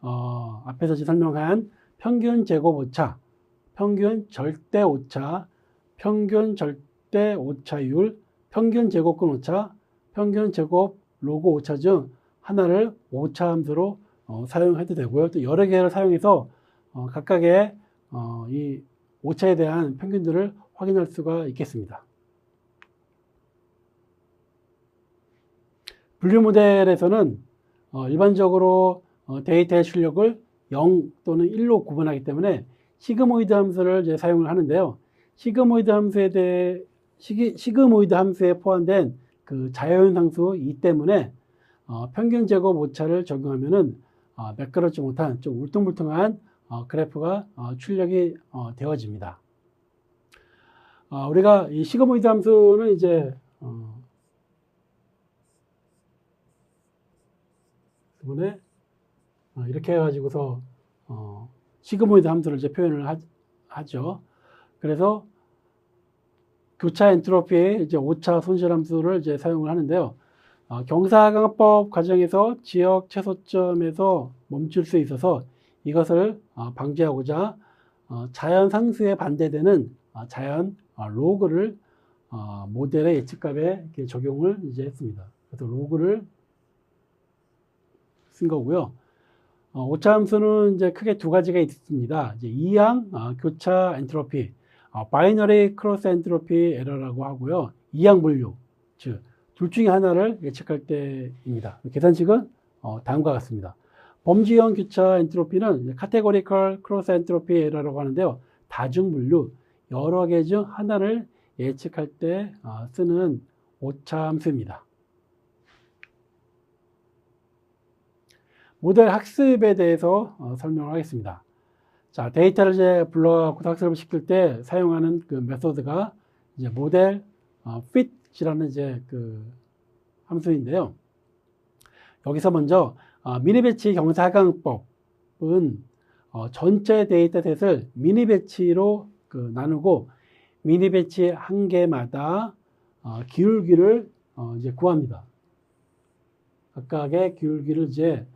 A: 앞에서 설명한 평균 제곱 오차, 평균 절대 오차, 평균 절대 오차율, 평균 제곱근 오차, 평균 제곱 로그 오차 중 하나를 오차 함수로 사용해도 되고요. 또 여러 개를 사용해서 각각의 이 오차에 대한 평균들을 확인할 수가 있겠습니다. 분류 모델에서는 일반적으로 데이터의 출력을 0 또는 1로 구분하기 때문에 시그모이드 함수를 이제 사용을 하는데요. 시그모이드 함수에 포함된 그 자연 상수 2 때문에 평균 제곱 오차를 적용하면은 매끄럽지 못한 좀 울퉁불퉁한 그래프가 출력이 되어집니다. 우리가 이 시그모이드 함수는 이제 이번에 이렇게 해가지고서 시그모이드 함수를 이제 표현을 하죠. 그래서 교차 엔트로피의 이제 오차 손실 함수를 이제 사용을 하는데요. 경사강화법 과정에서 지역 최소점에서 멈출 수 있어서 이것을 방지하고자 자연 상수에 반대되는 자연 로그를 모델의 예측값에 적용을 이제 했습니다. 그래서 로그를 쓴 거고요. 오차 함수는 이제 크게 두 가지가 있습니다. 이제 이항 교차 엔트로피, 바이너리 크로스 엔트로피 에러라고 하고요. 이항 분류, 즉 둘 중에 하나를 예측할 때입니다. 계산식은 다음과 같습니다. 범주형 교차 엔트로피는 카테고리컬 크로스 엔트로피 에러라고 하는데요. 다중 분류, 여러 개 중 하나를 예측할 때 쓰는 오차 함수입니다. 모델 학습에 대해서 설명을 하겠습니다. 데이터를 이제 불러갖고 학습을 시킬 때 사용하는 그 메소드가 이제 모델 fit이라는 이제 그 함수인데요. 여기서 먼저 미니배치 경사강법은 전체 데이터셋을 미니배치로 나누고 미니 배치 한 개마다 기울기를 이제 구합니다. 각각의 기울기를 이제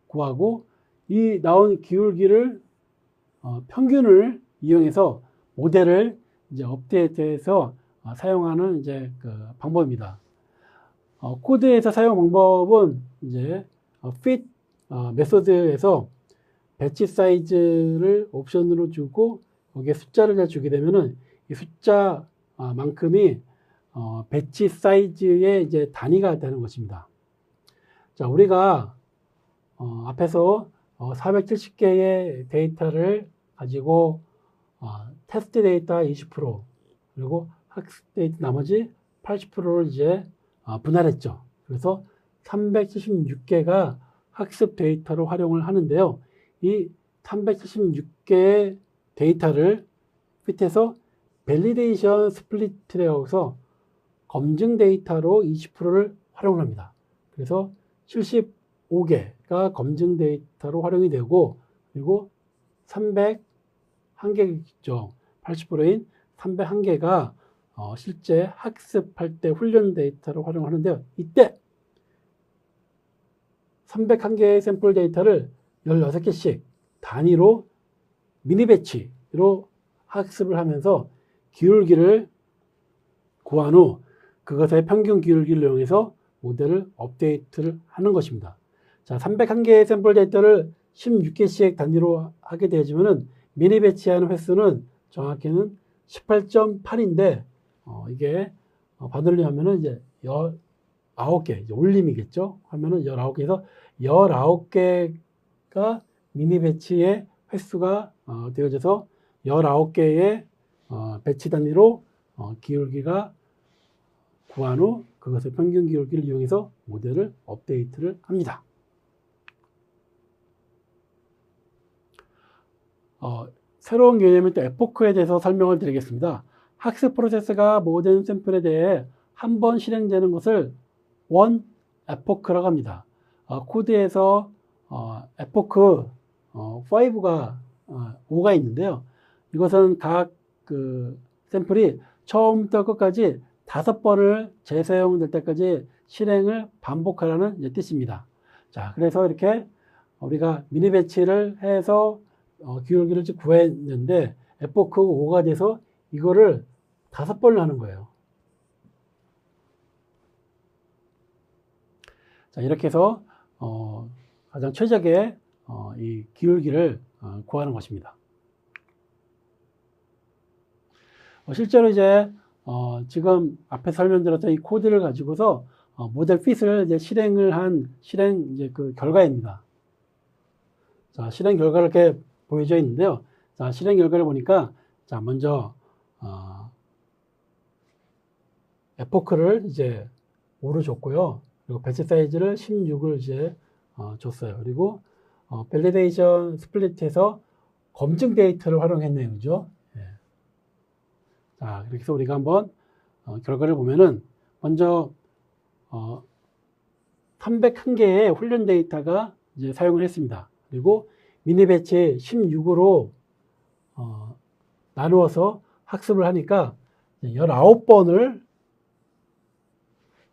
A: 구하고 이 나온 기울기를 평균을 이용해서 모델을 이제 업데이트해서 사용하는 이제 그 방법입니다. 코드에서 사용 방법은 이제 fit 메소드에서 배치 사이즈를 옵션으로 주고 여기에 숫자를 주게 되면은 이 숫자만큼이 배치 사이즈의 이제 단위가 되는 것입니다. 자, 우리가 앞에서 470개의 데이터를 가지고 테스트 데이터 20% 그리고 학습 데이터 나머지 80%를 이제 분할했죠. 그래서 376개가 학습 데이터로 활용을 하는데요. 이 376개의 데이터를 핏해서 밸리데이션 스플릿이라고 해서 검증 데이터로 20%를 활용을 합니다. 그래서 75개가 검증 데이터로 활용이 되고 그리고 301개죠. 80%인 301개가 실제 학습할 때 훈련 데이터로 활용하는데요. 이때 301개의 샘플 데이터를 16개씩 단위로 미니 배치로 학습을 하면서 기울기를 구한 후 그것의 평균 기울기를 이용해서 모델을 업데이트를 하는 것입니다. 자, 301개의 샘플 데이터를 16개씩 단위로 하게 되지만은 미니 배치하는 횟수는 정확히는 18.8인데 이게 반올림 하면은 이제 19개, 이제 올림이겠죠. 하면은 19개에서 19개가 미니 배치의 횟수가 되어져서 19개의 배치 단위로 기울기가 구한 후 그것의 평균 기울기를 이용해서 모델을 업데이트를 합니다. 새로운 개념인 또 에포크에 대해서 설명을 드리겠습니다. 학습 프로세스가 모든 샘플에 대해 한 번 실행되는 것을 원 에포크라고 합니다. 코드에서 에포크 5가 5가 있는데요. 이것은 각 그 샘플이 처음부터 끝까지 5번을 재사용될 때까지 실행을 반복하라는 뜻입니다. 자, 그래서 이렇게 우리가 미니 배치를 해서 기울기를 구했는데 에포크 5가 돼서 이거를 5번을 하는 거예요. 자, 이렇게 해서 가장 최적의 이 기울기를 구하는 것입니다. 실제로 이제 지금 앞에 설명드렸던 이 코드를 가지고서 모델 핏을 이제 실행을 한 이제 그 결과입니다. 자, 실행 결과를 이렇게 보여져 있는데요. 자, 실행 결과를 보니까 자, 먼저 에포크를 이제 5로 줬고요. 그리고 배치 사이즈를 16을 이제 줬어요. 그리고 밸리데이션 스플릿에서 검증 데이터를 활용했네요. 그죠? 예. 자, 이렇게 해서 우리가 한번 결과를 보면은 먼저 301개의 훈련 데이터가 이제 사용을 했습니다. 그리고 미니 배치 16으로 나누어서 학습을 하니까 19번을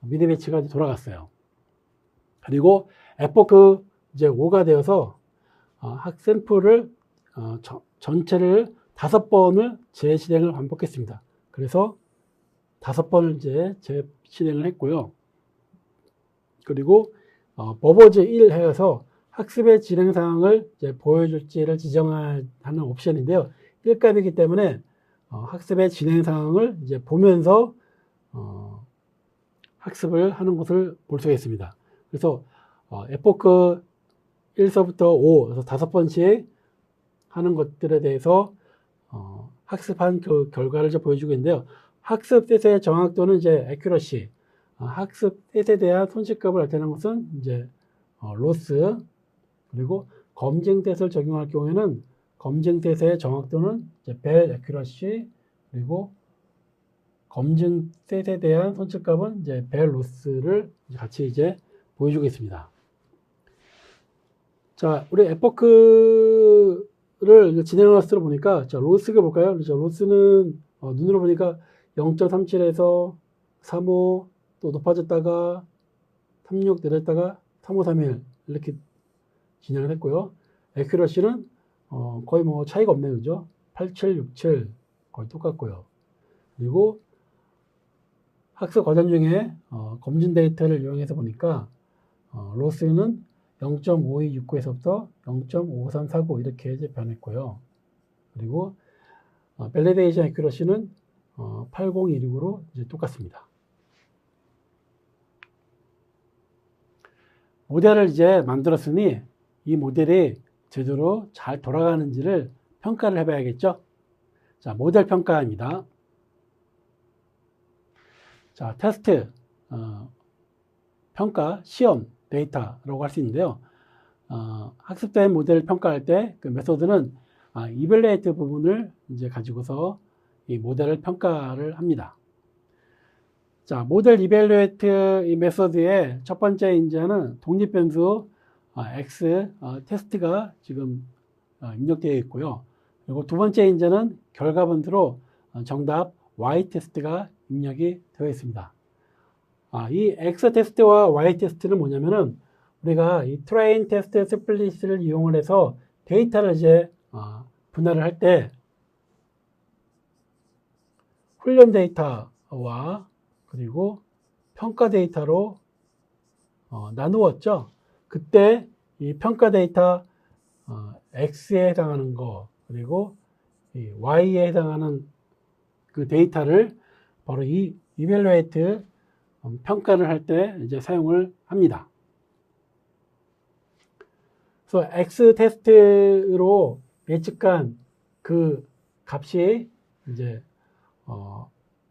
A: 미니 배치가 돌아갔어요. 그리고 에포크 이제 5가 되어서 학 샘플을 전체를 5번을 재실행을 반복했습니다. 그래서 5번을 이제 재실행을 했고요. 그리고 버버즈 1 해서 학습의 진행 상황을 이제 보여줄지를 지정하는 옵션인데요. 1값이기 때문에 학습의 진행 상황을 이제 보면서 학습을 하는 것을 볼 수가 있습니다. 그래서 에포크 1서부터 5, 그래서 5번씩 하는 것들에 대해서 학습한 그 결과를 이제 보여주고 있는데요. 학습 셋의 정확도는 이제 accuracy, 학습 셋에 대한 손실값을 나타내는 것은 이제 loss, 그리고 검증 셋을 적용할 경우에는 검증 셋의 정확도는 이제 bell accuracy, 그리고 검증 셋에 대한 손실값은 이제 bell loss를 같이 이제 보여주고 있습니다. 자, 우리 에포크를 로스를 진행하는 수로 보니까, 자, 로스가 볼까요? 그렇죠. 로스는 눈으로 보니까 0.37에서 35, 또 높아졌다가 36 내렸다가 3531 이렇게 진행을 했고요. 에큐러시는 거의 뭐 차이가 없네요. 그죠? 8767 거의 똑같고요. 그리고 학습 과정 중에 검진 데이터를 이용해서 보니까 로스는 0.5269에서부터 0.5349 이렇게 이제 변했고요. 그리고 밸리데이션 에큐러시는 8016으로 이제 똑같습니다. 모델을 이제 만들었으니 이 모델이 제대로 잘 돌아가는지를 평가를 해봐야겠죠. 자, 모델 평가입니다. 자, 테스트, 평가, 시험, 데이터라고 할 수 있는데요. 학습된 모델을 평가할 때 그 메소드는 이벨레이트 부분을 이제 가지고서 이 모델을 평가를 합니다. 자, 모델 이벨레이트 이 메소드의 첫 번째 인자는 독립변수 x 테스트가 지금 입력되어 있고요. 그리고 두 번째 인자는 결과 변수로 정답 y 테스트가 입력이 되어 있습니다. 이 x 테스트와 y 테스트는 뭐냐면은 우리가 이 트레인 테스트 스플릿을 이용을 해서 데이터를 이제 분할을 할 때 훈련 데이터와 그리고 평가 데이터로 나누었죠. 그때 이 평가 데이터 X에 해당하는 거 그리고 이 Y에 해당하는 그 데이터를 바로 이 이밸루에이트 평가를 할 때 이제 사용을 합니다. 그래서 X 테스트로 예측한 그 값이 이제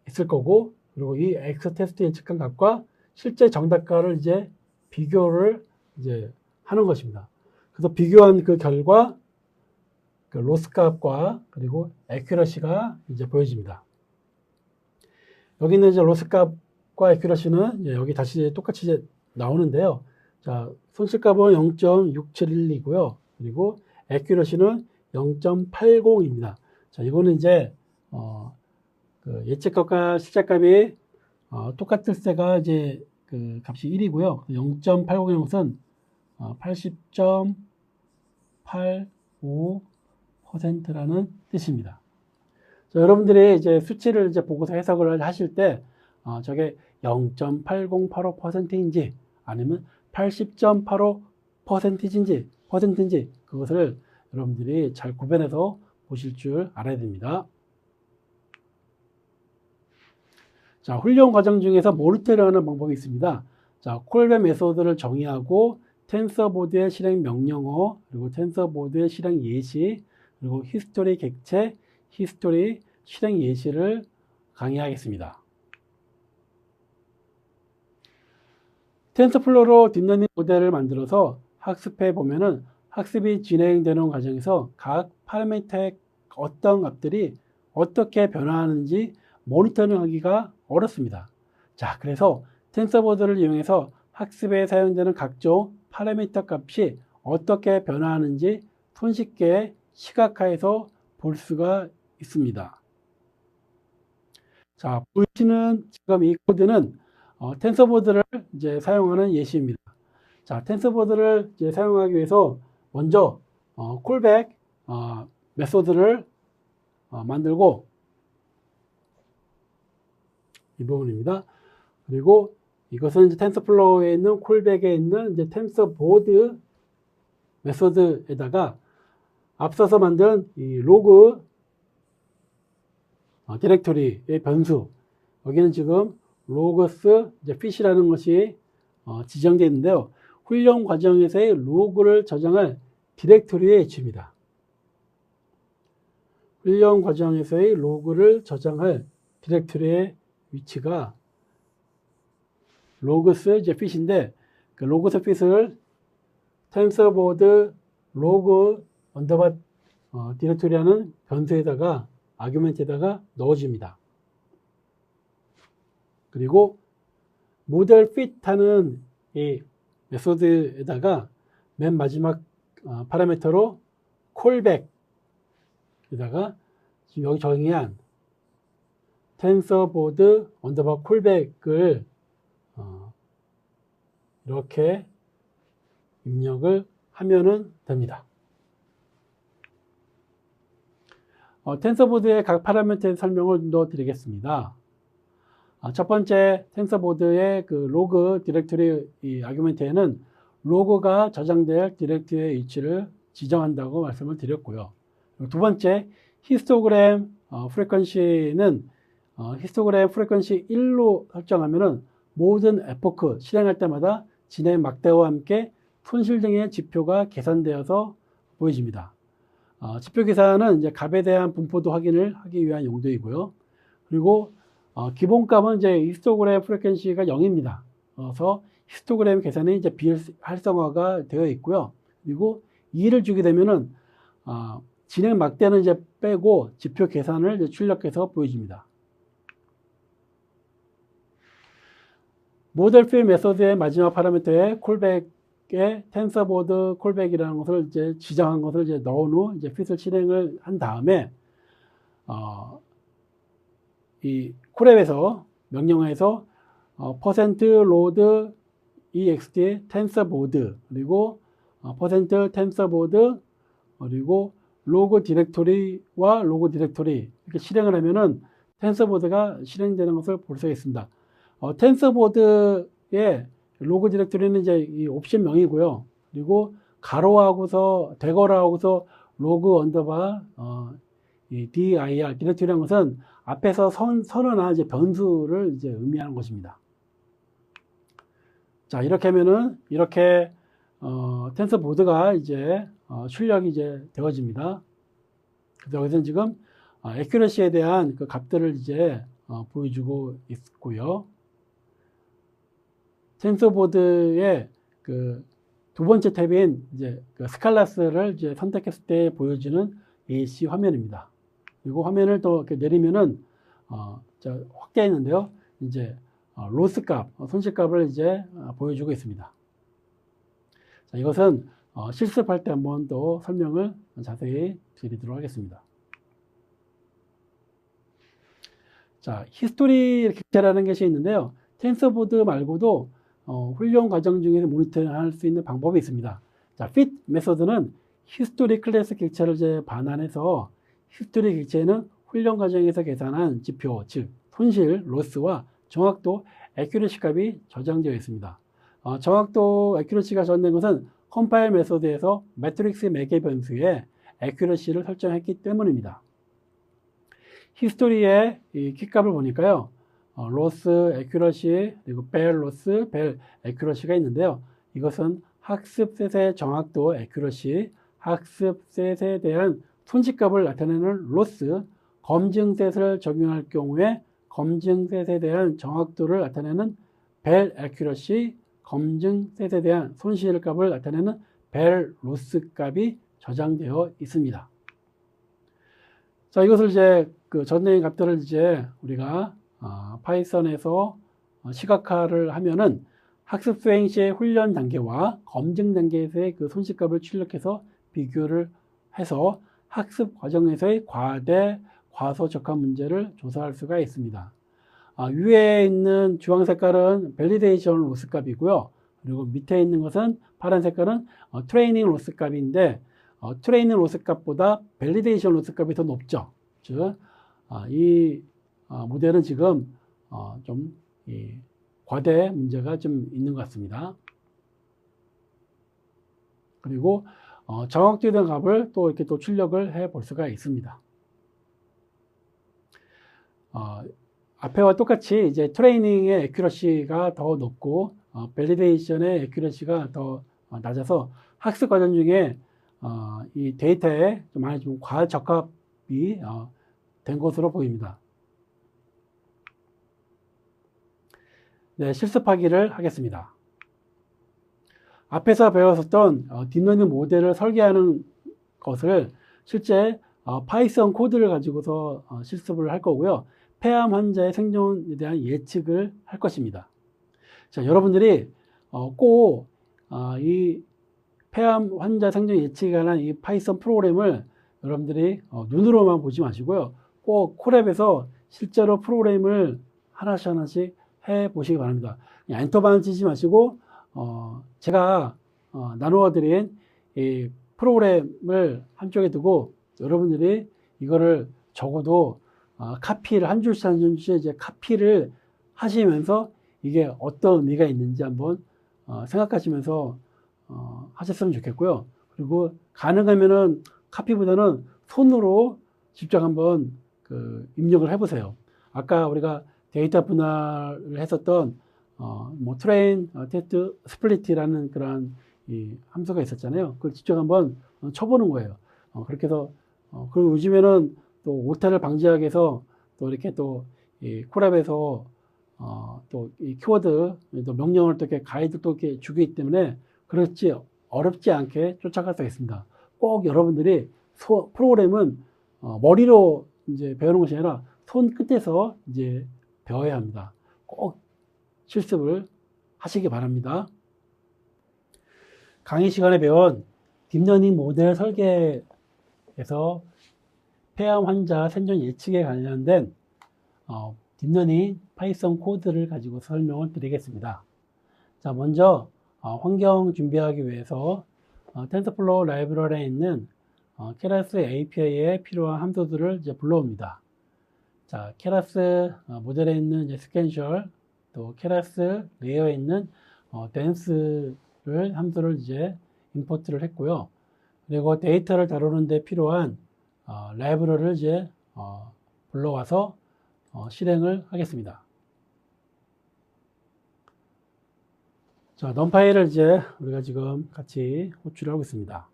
A: 있을 거고, 그리고 이 X 테스트 예측한 값과 실제 정답값을 이제 비교를 이제 하는 것입니다. 그래서 비교한 그 결과 그 로스 값과 그리고 에큐러시가 이제 보여집니다. 여기는 이제 로스 값과 에큐러시는 여기 다시 똑같이 이제 나오는데요. 자, 손실값은 0.671이고요. 그리고 에큐러시는 0.80입니다. 자, 이거는 이제 그 예측값과 실제값이 똑같을 때가 이제 그 값이 1이고요. 0.80의 것은 80.85%라는 뜻입니다. 자, 여러분들이 이제 수치를 이제 보고서 해석을 하실 때 저게 0.8085%인지 아니면 80.85%인지 그것을 여러분들이 잘 구별해서 보실 줄 알아야 됩니다. 자, 훈련 과정 중에서 모니터링 하는 방법이 있습니다. 자, 콜베 메소드를 정의하고 텐서보드의 실행 명령어, 그리고 텐서보드의 실행 예시, 그리고 히스토리 객체, 히스토리 실행 예시를 강의하겠습니다. 텐서플로우로 딥러닝 모델을 만들어서 학습해 보면은 학습이 진행되는 과정에서 각 파라미터의 어떤 값들이 어떻게 변화하는지 모니터링 하기가 어렵습니다. 자, 그래서 텐서보드를 이용해서 학습에 사용되는 각종 파라미터 값이 어떻게 변화하는지 손쉽게 시각화해서 볼 수가 있습니다. 자, 보시는 지금 이 코드는 텐서보드를 이제 사용하는 예시입니다. 자, 텐서보드를 이제 사용하기 위해서 먼저 콜백 메소드를 만들고 이 부분입니다. 그리고 이것은 이제 텐서플로우에 있는 콜백에 있는 이제 텐서보드 메소드에다가 앞서서 만든 이 로그 디렉토리의 변수 여기는 지금 로그스 이제 핏이라는 것이 지정되어 있는데요. 훈련 과정에서의 로그를 저장할 디렉토리의 위치입니다. 훈련 과정에서의 로그를 저장할 디렉토리의 위치가 로그스 이제 핏인데 그 로그스 핏을 텐서보드 로그 언더바 디렉토리라는 변수에다가 아규멘트에다가 넣어줍니다. 그리고 모델 핏하는 이 메소드에다가 맨 마지막 파라미터로 콜백 여기다가 지금 여기 정의한 텐서보드 언더바 콜백을 이렇게 입력을 하면은 됩니다. 텐서보드의 각 파라미터의 설명을 좀 더 드리겠습니다. 첫 번째 텐서보드의 그 로그 디렉토리 이 아규멘트에는 로그가 저장될 디렉토리의 위치를 지정한다고 말씀을 드렸고요. 두 번째 히스토그램 프리퀀시는 히스토그램 프리퀀시 1로 설정하면은 모든 에포크 실행할 때마다 진행 막대와 함께 손실 등의 지표가 계산되어서 보여집니다. 지표 계산은 이제 값에 대한 분포도 확인을 하기 위한 용도이고요. 그리고 기본값은 이제 히스토그램 프리퀀시가 0입니다. 그래서 히스토그램 계산이 이제 비활성화가 되어 있고요. 그리고 2를 주게 되면은 진행 막대는 이제 빼고 지표 계산을 이제 출력해서 보여줍니다. 모델 필 메소드의 마지막 파라미터에 콜백에 텐서보드 콜백이라는 것을 이제 지정한 것을 이제 넣은 후 이제 핏을 실행을 한 다음에 이 콜앱에서 명령어에서 %load ext 텐서보드 그리고 %텐서보드 그리고 로그 디렉토리와 로그 디렉토리 이렇게 실행을 하면은 텐서보드가 실행되는 것을 볼 수가 있습니다. 텐서보드의 로그 디렉토리는 이제 이 옵션명이고요. 그리고 가로하고서 대괄호하고서 로그 언더바 이 dir 디렉토리라는 것은 앞에서 선언한 이제 변수를 이제 의미하는 것입니다. 자, 이렇게 하면은 이렇게 텐서보드가 이제 출력이 이제 되어집니다. 그래서 여기서는 지금 애큐러시에 대한 그 값들을 이제 보여주고 있고요. 텐서보드의 그 두 번째 탭인 이제 그 스칼라스를 이제 선택했을 때 보여지는 AC 화면입니다. 그리고 화면을 또 이렇게 내리면은 확대해 있는데요. 이제 로스 값, 손실 값을 이제 보여주고 있습니다. 자, 이것은 실습할 때 한번 또 설명을 자세히 드리도록 하겠습니다. 자, 히스토리 객체라는 것이 있는데요. 텐서보드 말고도 훈련 과정 중에서 모니터링할 수 있는 방법이 있습니다. 자, fit 메소드는 히스토리 클래스 객체를 이제 반환해서 히스토리 객체에는 훈련 과정에서 계산한 지표, 즉 손실, 로스와 정확도, 애큐러시 값이 저장되어 있습니다. 정확도, 애큐러시가 저장된 것은 컴파일 메소드에서 매트릭스 매개 변수에 애큐러시를 설정했기 때문입니다. 히스토리의 이 키값을 보니까요. 로스, 애큐러시, 그리고 벨 로스, 벨 애큐러시가 있는데요. 이것은 학습셋의 정확도, 애큐러시, 학습셋에 대한 손실값을 나타내는 로스, 검증셋을 적용할 경우에 검증셋에 대한 정확도를 나타내는 벨 애큐러시, 검증셋에 대한 손실값을 나타내는 벨 로스 값이 저장되어 있습니다. 자, 이것을 이제 그 전내의 값들을 이제 우리가 파이썬에서 시각화를 하면은 학습 수행 시의 훈련 단계와 검증 단계에서의 그 손실값을 출력해서 비교를 해서 학습 과정에서의 과대, 과소 적합 문제를 조사할 수가 있습니다. 위에 있는 주황 색깔은 밸리데이션 로스 값이고요. 그리고 밑에 있는 것은 파란 색깔은 트레이닝 로스 값인데 트레이닝 로스 값보다 밸리데이션 로스 값이 더 높죠. 즉, 이 모델은 지금 좀 과대 문제가 좀 있는 것 같습니다. 그리고 정확도에 대한 값을 또 이렇게 또 출력을 해 볼 수가 있습니다. 앞에와 똑같이 이제 트레이닝의 애큐러시가 더 높고 밸리데이션의 애큐러시가 더 낮아서 학습 과정 중에 이 데이터에 좀 많이 좀 과적합이 된 것으로 보입니다. 네, 실습하기를 하겠습니다. 앞에서 배웠었던 딥러닝 모델을 설계하는 것을 실제 파이썬 코드를 가지고서 실습을 할 거고요. 폐암 환자의 생존에 대한 예측을 할 것입니다. 자, 여러분들이 꼭 이 폐암 환자 생존 예측에 관한 이 파이썬 프로그램을 여러분들이 눈으로만 보지 마시고요. 꼭 콜앱에서 실제로 프로그램을 하나씩 하나씩 해 보시기 바랍니다. 엔터만 치지 마시고 제가 나누어 드린 이 프로그램을 한쪽에 두고 여러분들이 이거를 적어도 카피를 한 줄씩 한 줄씩 이제 카피를 하시면서 이게 어떤 의미가 있는지 한번 생각하시면서 하셨으면 좋겠고요. 그리고 가능하면은 카피보다는 손으로 직접 한번 입력을 해보세요. 아까 우리가 데이터 분할을 했었던 뭐 트레인 테스트 스플릿이라는 그런 이 함수가 있었잖아요. 그걸 직접 한번 쳐보는 거예요. 그렇게 해서 그리고 요즘에는 또 오타를 방지하기 위해서 또 이렇게 또 이 콜앱에서 또 이 키워드 또 명령을 또 이렇게 가이드 또 이렇게 주기 때문에 그렇지 어렵지 않게 쫓아갈 수 있습니다. 꼭 여러분들이 프로그램은 머리로 이제 배우는 것이 아니라 손 끝에서 이제 배워야 합니다. 꼭 실습을 하시기 바랍니다. 강의 시간에 배운 딥러닝 모델 설계에서 폐암 환자 생존 예측에 관련된 딥러닝 파이썬 코드를 가지고 설명을 드리겠습니다. 자, 먼저 환경 준비하기 위해서 텐서플로우 라이브러리에 있는 케라스 API에 필요한 함수들을 이제 불러옵니다. 자, 케라스 모델에 있는 이제 스캔셜, 또 케라스 레이어에 있는 댄스를 함수를 이제 임포트를 했고요. 그리고 데이터를 다루는 데 필요한 라이브러리를 이제 불러와서 실행을 하겠습니다. 자, 넌파이를 이제 우리가 지금 같이 호출을 하고 있습니다.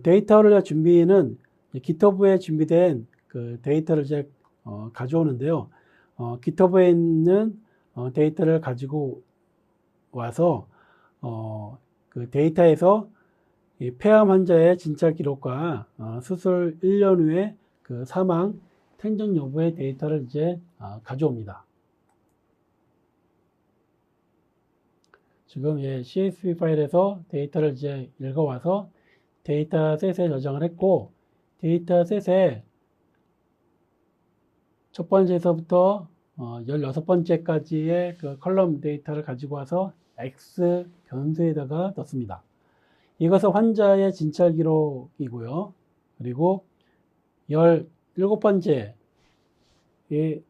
A: 데이터를 준비는 GitHub에 준비된 그 데이터를 이제 가져오는데요. GitHub에 있는 데이터를 가지고 와서 그 데이터에서 이 폐암 환자의 진찰 기록과 수술 1년 후에 그 사망 생존 여부의 데이터를 이제 가져옵니다. 지금 CSV 파일에서 데이터를 이제 읽어와서 데이터셋에 저장을 했고, 데이터셋에 첫 번째에서부터 16번째까지의 그 컬럼 데이터를 가지고 와서 X 변수에다가 넣습니다. 이것은 환자의 진찰 기록이고요. 그리고 17번째 의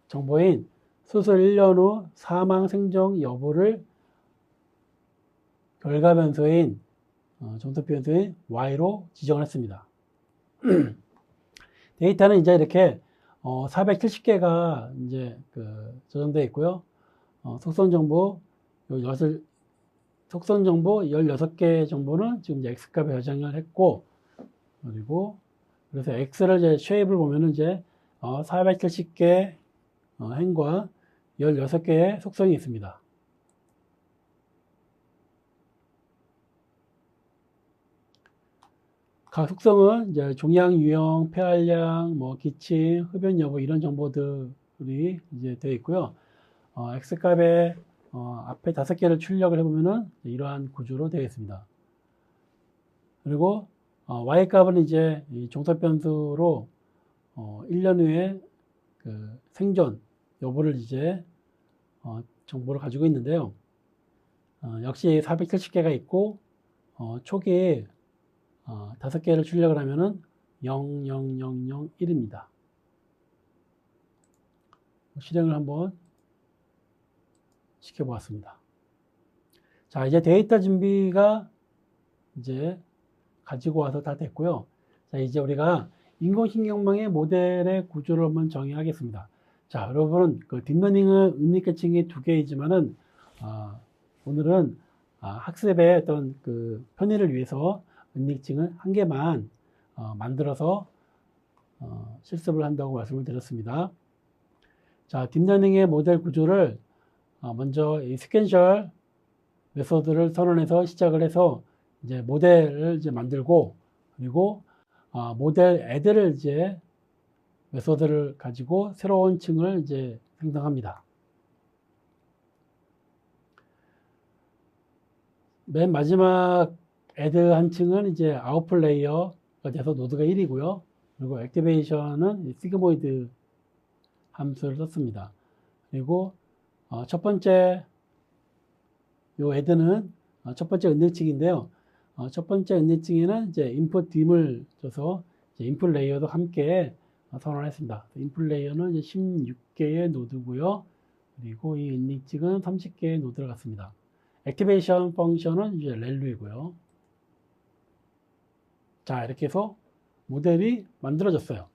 A: 정보인 수술 1년 후 사망 생존 여부를 결과 변수인 정석 변수인 Y로 지정을 했습니다. 데이터는 이제 이렇게 470개가 이제 저장되어 있고요. 속성 정보 16개 정보는 지금 이제 X값에 저장을 했고, 그리고 그래서 X를 이제 쉐입을 보면은 이제 470개 행과 16개의 속성이 있습니다. 각 속성은 이제 종양 유형, 폐활량, 뭐 기침, 흡연 여부 이런 정보들이 이제 되어 있고요. X값에 앞에 5개를 출력을 해보면은 이러한 구조로 되어 있습니다. 그리고 Y값은 이제 이 종속 변수로 1년 후에 그 생존 여부를 이제 정보를 가지고 있는데요. 역시 470개가 있고 초기에 5개를 출력을 하면은 00001입니다. 실행을 한번 시켜보았습니다. 자, 이제 데이터 준비가 이제 가지고 와서 다 됐고요. 자, 이제 우리가 인공신경망의 모델의 구조를 한번 정의하겠습니다. 자, 여러분, 그 딥러닝은 은닉계층이 2개이지만은, 오늘은 학습의 어떤 그 편의를 위해서 은닉층을 1개만 만들어서 실습을 한다고 말씀을 드렸습니다. 자, 딥러닝의 모델 구조를 먼저 이 스캔셜 메소드를 선언해서 시작을 해서 이제 모델을 이제 만들고, 그리고 모델 애들을 이제 메소드를 가지고 새로운 층을 이제 생성합니다. 맨 마지막 add 한 층은 이제 아웃풋 레이어가 돼서 노드가 1이고요. 그리고 액티베이션은 시그모이드 함수를 썼습니다. 그리고 첫 번째 요 add는 첫 번째 은닉층인데요. 첫 번째 은닉층에는 이제 input dim을 줘서 이제 input 레이어도 함께 선언했습니다. input 레이어는 이제 16개의 노드고요. 그리고 이 은닉층은 30개의 노드를 갖습니다. 액티베이션 펑션은 이제 렐루이고요. 자, 이렇게 해서 모델이 만들어졌어요.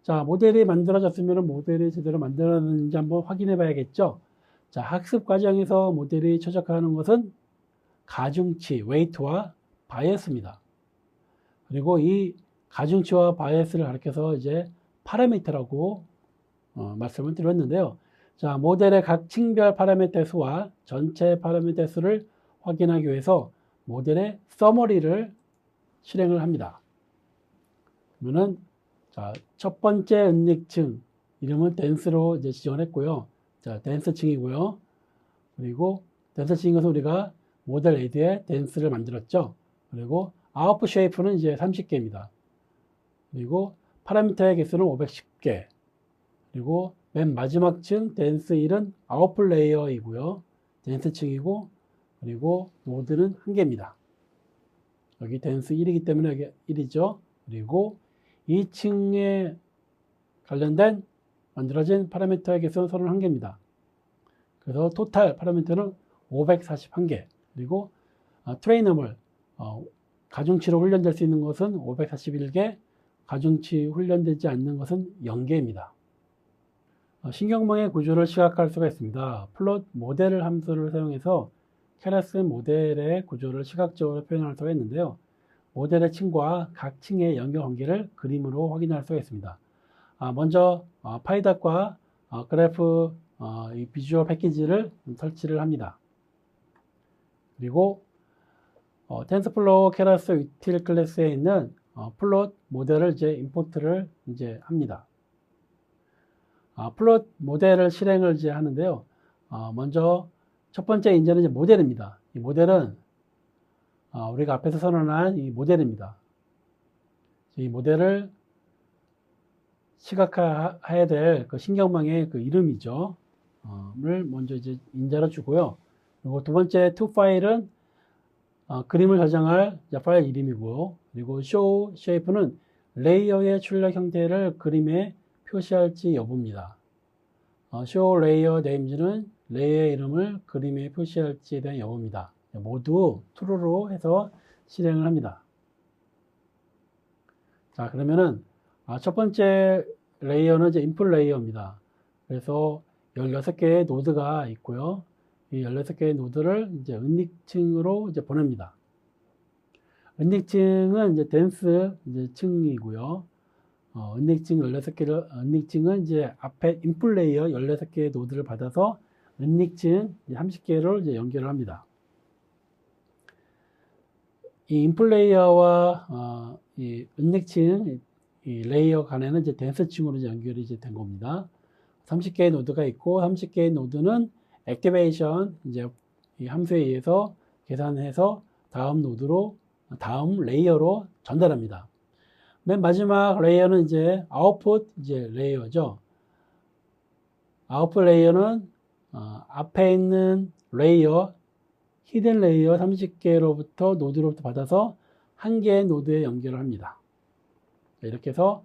A: 자, 모델이 만들어졌으면 모델이 제대로 만들어졌는지 한번 확인해 봐야겠죠. 자, 학습 과정에서 모델이 최적화하는 것은 가중치, 웨이트와 바이어스입니다. 그리고 이 가중치와 바이어스를 가리켜서 이제 파라미터라고 말씀을 드렸는데요. 자, 모델의 각 층별 파라미터 수와 전체 파라미터 수를 확인하기 위해서 모델의 서머리를 실행을 합니다. 그러면은 자, 첫 번째 은닉층 이름은 댄스로 이제 지정했고요. 자, 댄스층이고요. 그리고 댄스층인 것은 우리가 모델 add에 댄스를 만들었죠. 그리고 아웃풋 쉐이프는 이제 30개입니다. 그리고 파라미터의 개수는 510개. 그리고 맨 마지막 층 댄스 1은 아웃풋 레이어이고요. 댄스층이고 그리고 노드는 1개입니다. 여기 댄스 1이기 때문에 여기 1이죠. 그리고 2층에 관련된 만들어진 파라미터의 개수는 31개입니다. 그래서 토탈 파라미터는 541개. 그리고 트레이너블 가중치로 훈련될 수 있는 것은 541개, 가중치 훈련되지 않는 것은 0개입니다. 신경망의 구조를 시각화할 수가 있습니다. 플롯 모델 함수를 사용해서 케라스 모델의 구조를 시각적으로 표현할 수가 있는데요. 모델의 층과 각 층의 연결 관계를 그림으로 확인할 수가 있습니다. 먼저 파이닷과 그래프 이 비주얼 패키지를 설치를 합니다. 그리고 텐서플로우 케라스 유틸 클래스에 있는 플롯 모델을 이제 임포트를 이제 합니다. 플롯 모델을 실행을 이제 하는데요. 먼저 첫 번째 인자는 이제 모델입니다. 이 모델은 우리가 앞에서 선언한 이 모델입니다. 이 모델을 시각화해야 될 그 신경망의 그 이름이죠. 를 먼저 이제 인자로 주고요. 그리고 두 번째 to 파일은 그림을 저장할 파일 이름이고, 그리고 show shape는 레이어의 출력 형태를 그림에 표시할지 여부입니다. show layer names는 레이어의 이름을 그림에 표시할지에 대한 여부입니다. 모두 true로 해서 실행을 합니다. 자, 그러면은 첫 번째 레이어는 이제 input 레이어입니다. 그래서 16개의 노드가 있고요. 이 16개의 노드를 이제 은닉층으로 이제 보냅니다. 은닉층은 이제 댄스 이제 층이고요. 은닉층 16개를, 은닉층은 이제 앞에 인풋 레이어 16개의 노드를 받아서 은닉층 30개를 이제 연결을 합니다. 이 인풋 레이어와 이 은닉층 이 레이어 간에는 이제 댄스층으로 연결이 이제 된 겁니다. 30개의 노드가 있고 30개의 노드는 액티베이션 이제 이 함수에 의해서 계산해서 다음 노드로 다음 레이어로 전달합니다. 맨 마지막 레이어는 이제 아웃풋 이제 레이어죠. 아웃풋 레이어는 앞에 있는 레이어 히든 레이어 30개로부터 노드로부터 받아서 한 개의 노드에 연결을 합니다. 이렇게 해서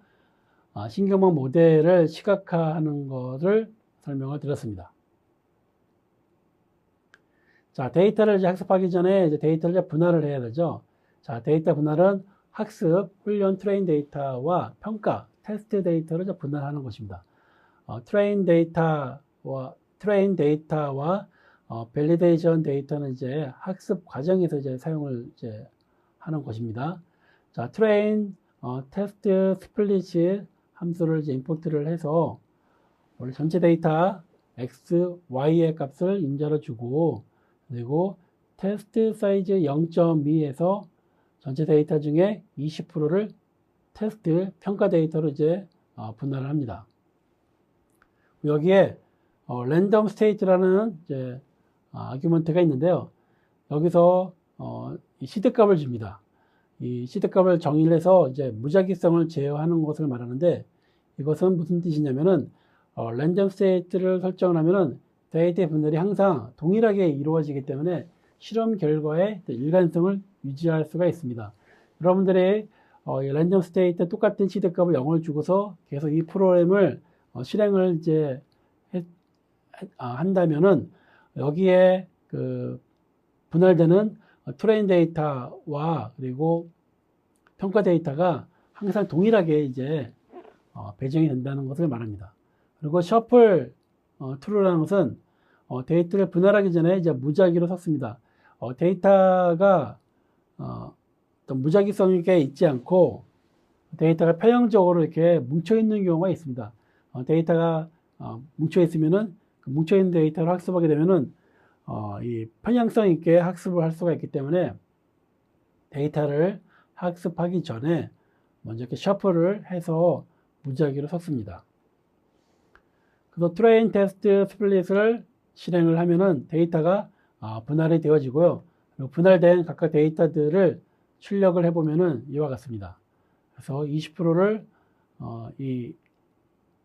A: 신경망 모델을 시각화하는 것을 설명을 드렸습니다. 자, 데이터를 이제 학습하기 전에 이제 데이터를 이제 분할을 해야 되죠. 자, 데이터 분할은 학습, 훈련, 트레인 데이터와 평가, 테스트 데이터를 이제 분할하는 것입니다. 트레인 데이터와 밸리데이션 데이터는 이제 학습 과정에서 이제 사용을 이제 하는 것입니다. 자, 트레인, 테스트, 스플릿 함수를 이제 임포트를 해서 원래 전체 데이터 x, y의 값을 인자로 주고 그리고 테스트 사이즈 0.2에서 전체 데이터 중에 20%를 테스트 평가 데이터로 이제 분할을 합니다. 여기에 랜덤 스테이트라는 이제 아규먼트가 있는데요. 여기서 이 시드값을 줍니다. 이 시드값을 정의를 해서 이제 무작위성을 제어하는 것을 말하는데, 이것은 무슨 뜻이냐면은 랜덤 스테이트를 설정을 하면은 데이터의 분할이 항상 동일하게 이루어지기 때문에 실험 결과의 일관성을 유지할 수가 있습니다. 여러분들의 이 랜덤 스테이트 똑같은 시드값을 0을 주고서 계속 이 프로그램을 실행을 이제 한다면은 여기에 그 분할되는 트레인 데이터와 그리고 평가 데이터가 항상 동일하게 이제 배정이 된다는 것을 말합니다. 그리고 셔플 true라는 것은 데이터를 분할하기 전에 이제 무작위로 섞습니다. 데이터가 어떤 무작위성 있게 있지 않고 데이터가 편향적으로 이렇게 뭉쳐 있는 경우가 있습니다. 데이터가 뭉쳐 있으면은 그 뭉쳐 있는 데이터를 학습하게 되면은 이 편향성 있게 학습을 할 수가 있기 때문에 데이터를 학습하기 전에 먼저 이렇게 셔플을 해서 무작위로 섞습니다. 그래서 트레인 테스트 스플릿을 실행을 하면은 데이터가 분할이 되어지고요. 그리고 분할된 각각 데이터들을 출력을 해보면은 이와 같습니다. 그래서 20%를 이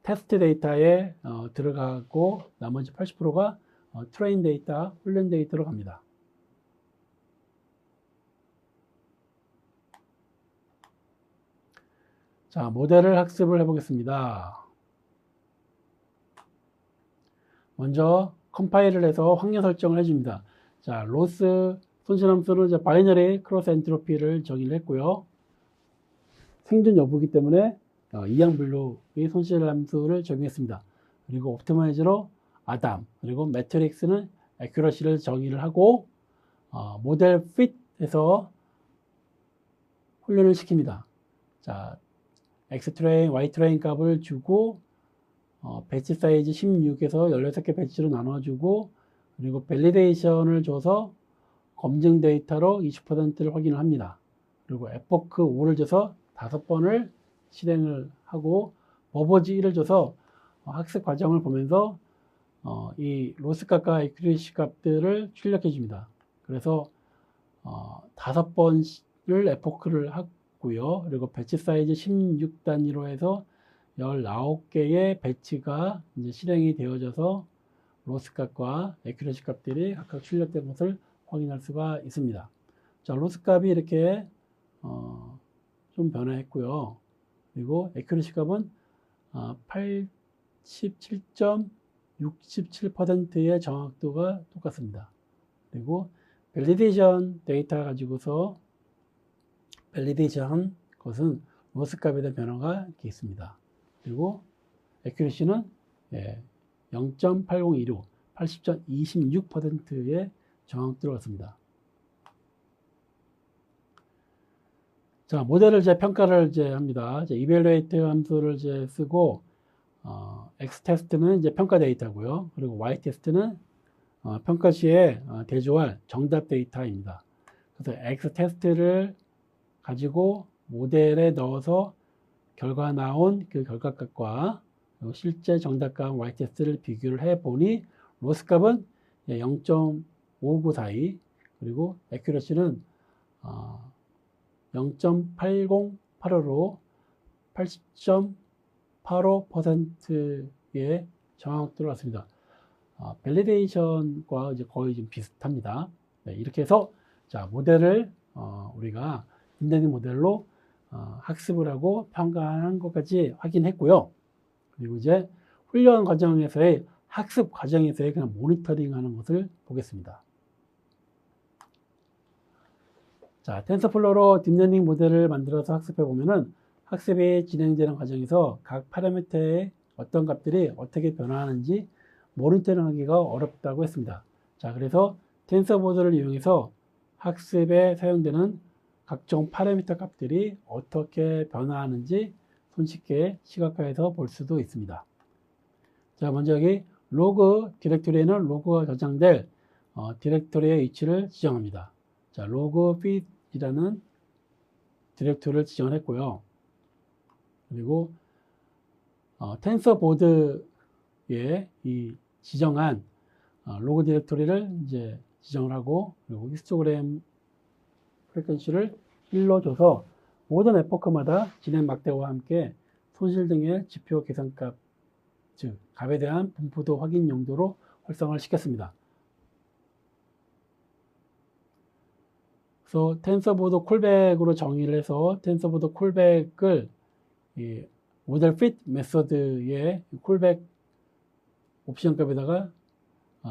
A: 테스트 데이터에 들어가고 나머지 80%가 트레인 데이터, 훈련 데이터로 갑니다. 자, 모델을 학습을 해보겠습니다. 먼저 컴파일을 해서 확률 설정을 해줍니다. 자, 로스 손실함수는 이제 바이너리 크로스 엔트로피를 정의를 했고요. 생존 여부이기 때문에 이항 분류의 손실함수를 적용했습니다. 그리고 옵티마이저로 아담, 그리고 매트릭스는 애큐러시를 정의를 하고 모델 핏에서 훈련을 시킵니다. 자, X 트레인, Y 트레인 값을 주고 배치 사이즈 16에서 16개 배치로 나눠주고 그리고 밸리데이션을 줘서 검증 데이터로 20%를 확인을 합니다. 그리고 에포크 5를 줘서 5번을 실행을 하고 버버지 1을 줘서 학습 과정을 보면서 이 로스 값과 에큐리시 값들을 출력해 줍니다. 그래서 5번을 에포크를 하고요. 그리고 배치 사이즈 16단위로 해서 19개의 배치가 이제 실행이 되어져서 로스 값과 에큐리시 값들이 각각 출력된 것을 확인할 수가 있습니다. 자, 로스 값이 이렇게 좀 변화했고요. 그리고 에큐리시 값은 87.67%의 정확도가 똑같습니다. 그리고 밸리데이션 데이터 가지고서 밸리데이션 것은 로스 값에 대한 변화가 이렇게 있습니다. 그리고 에큐리시는 0.8026, 80.26%의 정확도로 같습니다. 자, 모델을 이제 평가를 이제 합니다. 이제 evaluate 함수를 이제 쓰고, X 테스트는 이제 평가 데이터고요. 그리고 Y 테스트는 평가 시에 대조할 정답 데이터입니다. 그래서 X 테스트를 가지고 모델에 넣어서 결과 나온 그 결과값과 실제 정답값 Y 테스트를 비교를 해 보니 로스 값은 0.59 사이, 그리고 에큐러시는 0.8085로 80.85%의 정확도로 왔습니다. 밸리데이션과 이제 거의 좀 비슷합니다. 네, 이렇게 해서 자, 모델을 우리가 딥러닝 모델로 학습을 하고 평가한 것까지 확인했고요. 그리고 이제 훈련 과정에서의 학습 과정에서의 그냥 모니터링 하는 것을 보겠습니다. 자, 텐서플로우로 딥러닝 모델을 만들어서 학습해 보면은 학습이 진행되는 과정에서 각 파라미터의 어떤 값들이 어떻게 변화하는지 모니터링 하기가 어렵다고 했습니다. 자, 그래서 텐서보드를 이용해서 학습에 사용되는 각종 파라미터 값들이 어떻게 변화하는지 손쉽게 시각화해서 볼 수도 있습니다. 자, 먼저 여기 로그 디렉토리에는 로그가 저장될 디렉토리의 위치를 지정합니다. 자, 로그 feed이라는 디렉토리를 지정을 했고요. 그리고 텐서보드에 이 지정한 로그 디렉토리를 이제 지정을 하고, 그리고 히스토그램 프리퀀시를 1로 줘서 모든 에포크마다 진행 막대와 함께 손실 등의 지표 계산값, 즉 값에 대한 분포도 확인 용도로 활성화를 시켰습니다. 그래서 텐서보드 콜백으로 정의를 해서 텐서보드 콜백을 이 모델 fit 메서드의 콜백 옵션 값에다가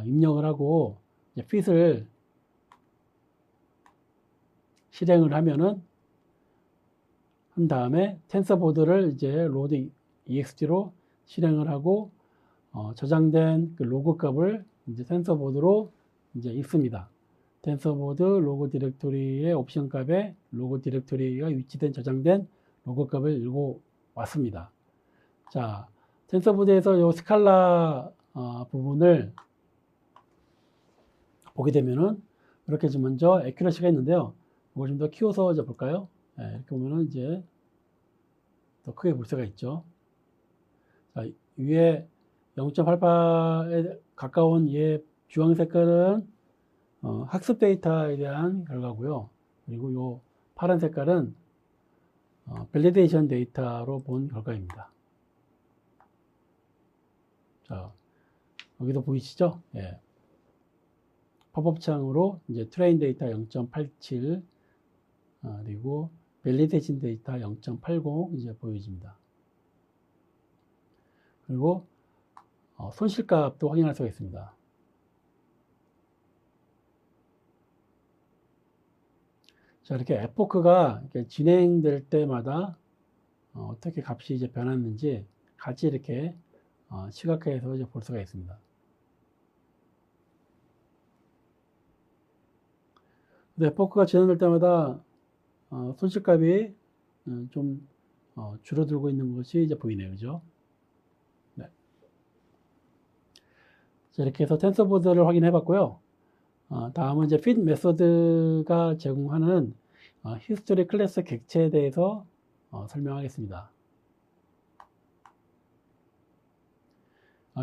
A: 입력을 하고 fit을 실행을 하면은 한 다음에 텐서보드를 이제 로드 ext로 실행을 하고 저장된 그 로그 값을 이제 텐서보드로 이제 읽습니다. 텐서보드 로그 디렉토리의 옵션 값에 로그 디렉토리가 위치된 저장된 로그 값을 읽어 왔습니다. 자, 텐서보드에서 이 스칼라 부분을 보게 되면은 이렇게 좀 먼저 에큐러시가 있는데요. 이걸 좀 더 키워서 이제 볼까요? 네, 이렇게 보면은 이제 더 크게 볼 수가 있죠. 자, 위에 0.88에 가까운 얘 주황 색깔은 학습 데이터에 대한 결과고요. 그리고 요 파란 색깔은 밸리데이션 데이터로 본 결과입니다. 자, 여기도 보이시죠? 예. 팝업 창으로 이제 트레인 데이터 0.87 그리고 밸리데이션 데이터 0.80 이제 보여집니다. 그리고 손실값도 확인할 수가 있습니다. 자, 이렇게 에포크가 이렇게 진행될 때마다 어떻게 값이 이제 변했는지 같이 이렇게 시각화해서 이제 볼 수가 있습니다. 에포크가 진행될 때마다 손실값이 좀 줄어들고 있는 것이 이제 보이네요. 그죠? 네. 자, 이렇게 해서 텐서보드를 확인해 봤고요. 다음은 이제 fit 메소드가 제공하는 히스토리 클래스 객체에 대해서 설명하겠습니다.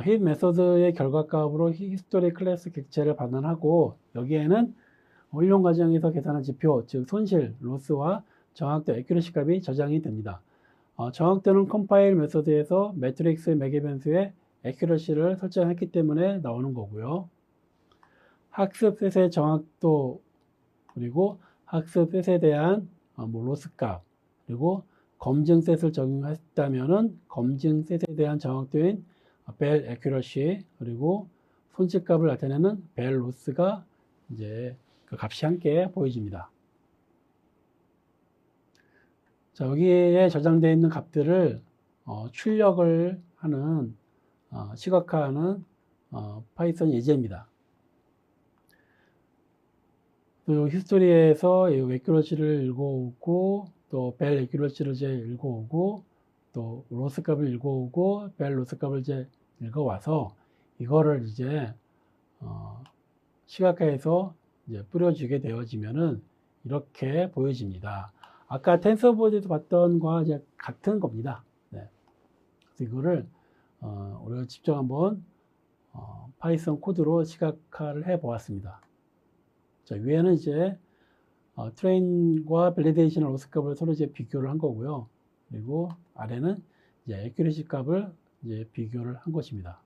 A: fit 메소드의 결과값으로 히스토리 클래스 객체를 반환하고 여기에는 활용 과정에서 계산한 지표, 즉 손실, 로스와 정확도, 에큐러시 값이 저장이 됩니다. 정확도는 컴파일 메소드에서 매트릭스 매개 변수에 에큐러시를 설정했기 때문에 나오는 거고요. 학습 셋의 정확도, 그리고 학습 셋에 대한 로스 값, 그리고 검증 셋을 적용했다면은 검증 셋에 대한 정확도인 벨 에큐러시, 그리고 손실 값을 나타내는 벨 로스가 이제 그 값이 함께 보여집니다. 자, 여기에 저장되어 있는 값들을 출력을 하는 시각화하는 파이썬 예제입니다. 또 히스토리에서 에큐러시를 읽어오고 또 벨 에큐러시를 이제 읽어오고 또 로스 값을 읽어오고 벨 로스 값을 이제 읽어와서 이거를 이제 시각화해서 이제 뿌려주게 되어지면은 이렇게 보여집니다. 아까 텐서보드에서 봤던 거와 이제 같은 겁니다. 네. 그래서 이거를 우리가 직접 한번 파이썬 코드로 시각화를 해 보았습니다. 자, 위에는 이제 트레인과 밸리데이션 로스 값을 서로 이제 비교를 한 거고요. 그리고 아래는 이제 에큐러시 값을 이제 비교를 한 것입니다.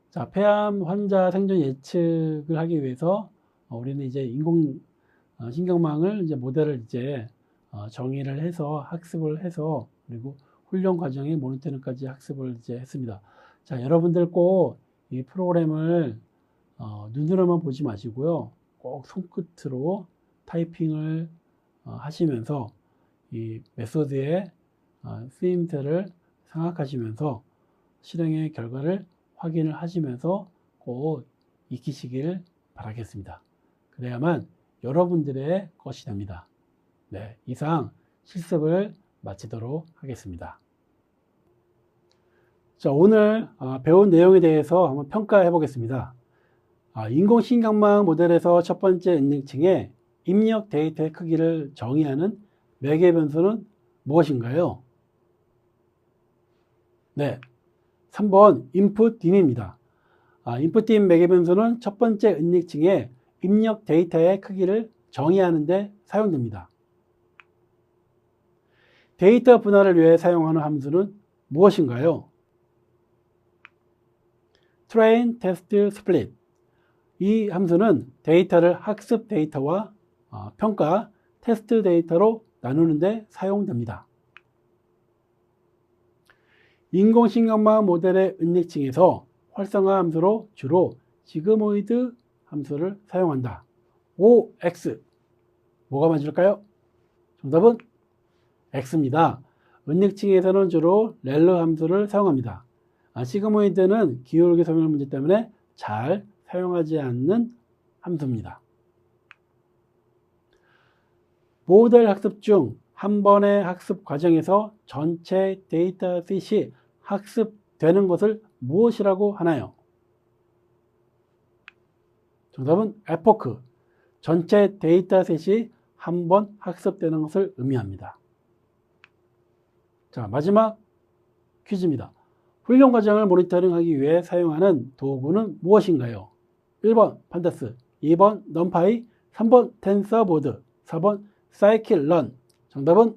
A: 자, 폐암 환자 생존 예측을 하기 위해서 우리는 이제 인공 신경망을 이제 모델을 이제 정의를 해서 학습을 해서 그리고 훈련 과정에 모니터링까지 학습을 이제 했습니다. 자, 여러분들 꼭 이 프로그램을 눈으로만 보지 마시고요. 꼭 손끝으로 타이핑을 하시면서 이 메소드의 쓰임새를 생각하시면서 실행의 결과를 확인을 하시면서 꼭 익히시길 바라겠습니다. 그래야만 여러분들의 것이 됩니다. 네, 이상 실습을 마치도록 하겠습니다. 자, 오늘 배운 내용에 대해서 한번 평가해 보겠습니다. 인공신경망 모델에서 첫 번째 인증층에 입력 데이터의 크기를 정의하는 매개 변수는 무엇인가요? 네, 3번 input dim입니다. input dim 매개 변수는 첫 번째 인력층에 입력 데이터의 크기를 정의하는 데 사용됩니다. 데이터 분할을 위해 사용하는 함수는 무엇인가요? train, test, split. 이 함수는 데이터를 학습 데이터와 평가, 테스트 데이터로 나누는 데 사용됩니다. 인공신경망 모델의 은닉층에서 활성화 함수로 주로 시그모이드 함수를 사용한다. OX. 뭐가 맞을까요? 정답은 X입니다. 은닉층에서는 주로 렐르 함수를 사용합니다. 시그모이드는 기울기 소멸 문제 때문에 잘 사용하지 않는 함수입니다. 모델 학습 중 한 번의 학습 과정에서 전체 데이터셋이 학습되는 것을 무엇이라고 하나요? 정답은 에포크. 전체 데이터셋이 한 번 학습되는 것을 의미합니다. 자, 마지막 퀴즈입니다. 훈련 과정을 모니터링하기 위해 사용하는 도구는 무엇인가요? 1번 판다스, 2번 넘파이, 3번 텐서보드, 4번 사이클런. 정답은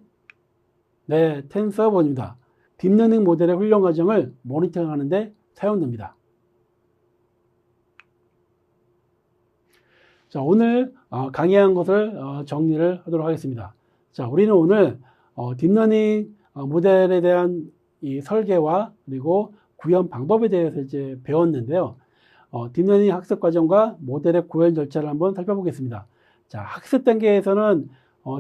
A: 네, 텐서보드입니다. 딥러닝 모델의 훈련 과정을 모니터링하는 데 사용됩니다. 자, 오늘 강의한 것을 정리를 하도록 하겠습니다. 자, 우리는 오늘 딥러닝 모델에 대한 이 설계와 그리고 구현 방법에 대해서 이제 배웠는데요. 딥러닝 학습 과정과 모델의 구현 절차를 한번 살펴보겠습니다. 자, 학습 단계에서는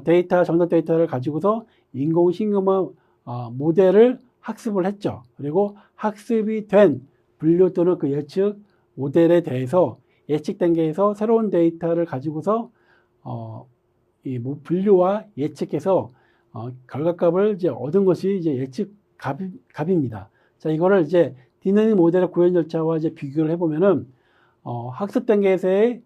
A: 데이터, 정답 데이터를 가지고서 인공신경망 모델을 학습을 했죠. 그리고 학습이 된 분류 또는 그 예측 모델에 대해서 예측 단계에서 새로운 데이터를 가지고서 이 분류와 예측해서 결과값을 이제 얻은 것이 이제 예측 값입니다. 자, 이거를 이제 딥러닝 모델의 구현 절차와 이제 비교를 해보면은 학습 단계에서의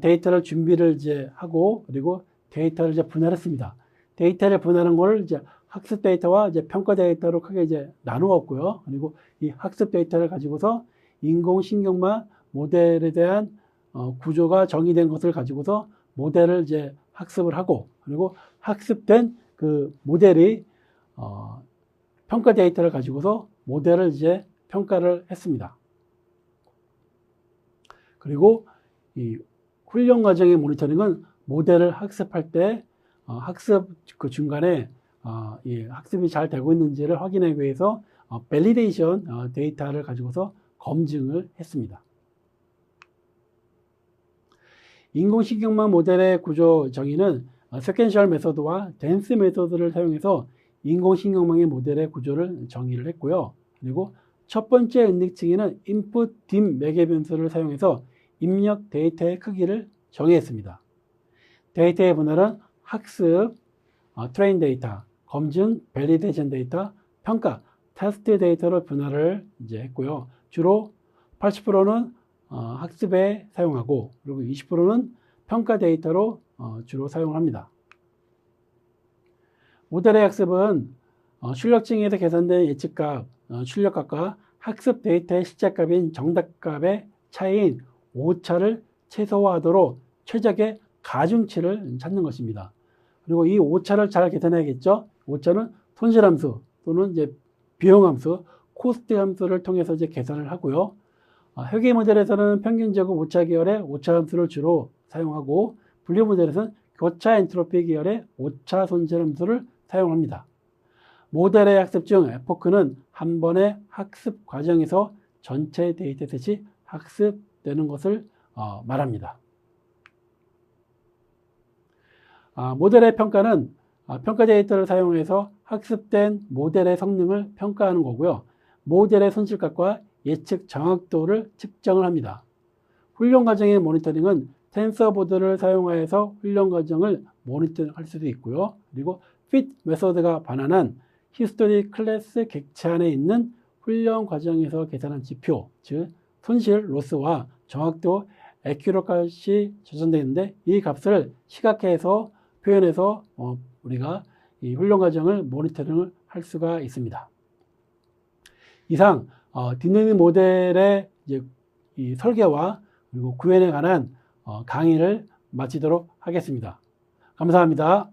A: 데이터를 준비를 이제 하고 그리고 데이터를 이제 분할했습니다. 데이터를 분할한 걸 이제 학습 데이터와 이제 평가 데이터로 크게 이제 나누었고요. 그리고 이 학습 데이터를 가지고서 인공신경망 모델에 대한 구조가 정의된 것을 가지고서 모델을 이제 학습을 하고 그리고 학습된 그 모델이 평가 데이터를 가지고서 모델을 이제 평가를 했습니다. 그리고 이 훈련 과정의 모니터링은 모델을 학습할 때 학습 그 중간에 이 학습이 잘 되고 있는지를 확인하기 위해서 밸리데이션 데이터를 가지고서 검증을 했습니다. 인공신경망 모델의 구조 정의는 세퀀셜 메소드와 댄스 메소드를 사용해서 인공신경망의 모델의 구조를 정의를 했고요. 그리고 첫 번째 은닉층에는 input 딥 매개 변수를 사용해서 입력 데이터의 크기를 정의했습니다. 데이터의 분할은 학습, 트레인 데이터, 검증, 밸리데이션 데이터, 평가, 테스트 데이터로 분할을 이제 했고요. 주로 80%는 학습에 사용하고 그리고 20%는 평가 데이터로 주로 사용을 합니다. 모델의 학습은 출력층에서 계산된 예측값, 출력값과 학습 데이터의 실제값인 정답값의 차이인 오차를 최소화하도록 최적의 가중치를 찾는 것입니다. 그리고 이 오차를 잘 계산해야겠죠. 오차는 손실함수 또는 이제 비용함수, 코스트 함수를 통해서 이제 계산을 하고요. 회계 모델에서는 평균적인 오차 계열의 오차 함수를 주로 사용하고 분류 모델에서는 교차 엔트로피 계열의 오차 손실 함수를 사용합니다. 모델의 학습 중 에포크는 한 번의 학습 과정에서 전체 데이터셋이 학습되는 것을 말합니다. 모델의 평가는 평가 데이터를 사용해서 학습된 모델의 성능을 평가하는 거고요. 모델의 손실값과 예측 정확도를 측정을 합니다. 훈련 과정의 모니터링은 텐서보드를 사용하여서 훈련 과정을 모니터링할 수도 있고요. 그리고 fit 메소드가 반환한 히스토리 클래스 객체 안에 있는 훈련 과정에서 계산한 지표, 즉 손실, 로스와 정확도, 액큐러값이 저장되어 있는데 이 값을 시각화해서 표현해서 우리가 이 훈련 과정을 모니터링을 할 수가 있습니다. 이상 딥러닝 모델의 이제 이 설계와 그리고 구현에 관한 강의를 마치도록 하겠습니다. 감사합니다.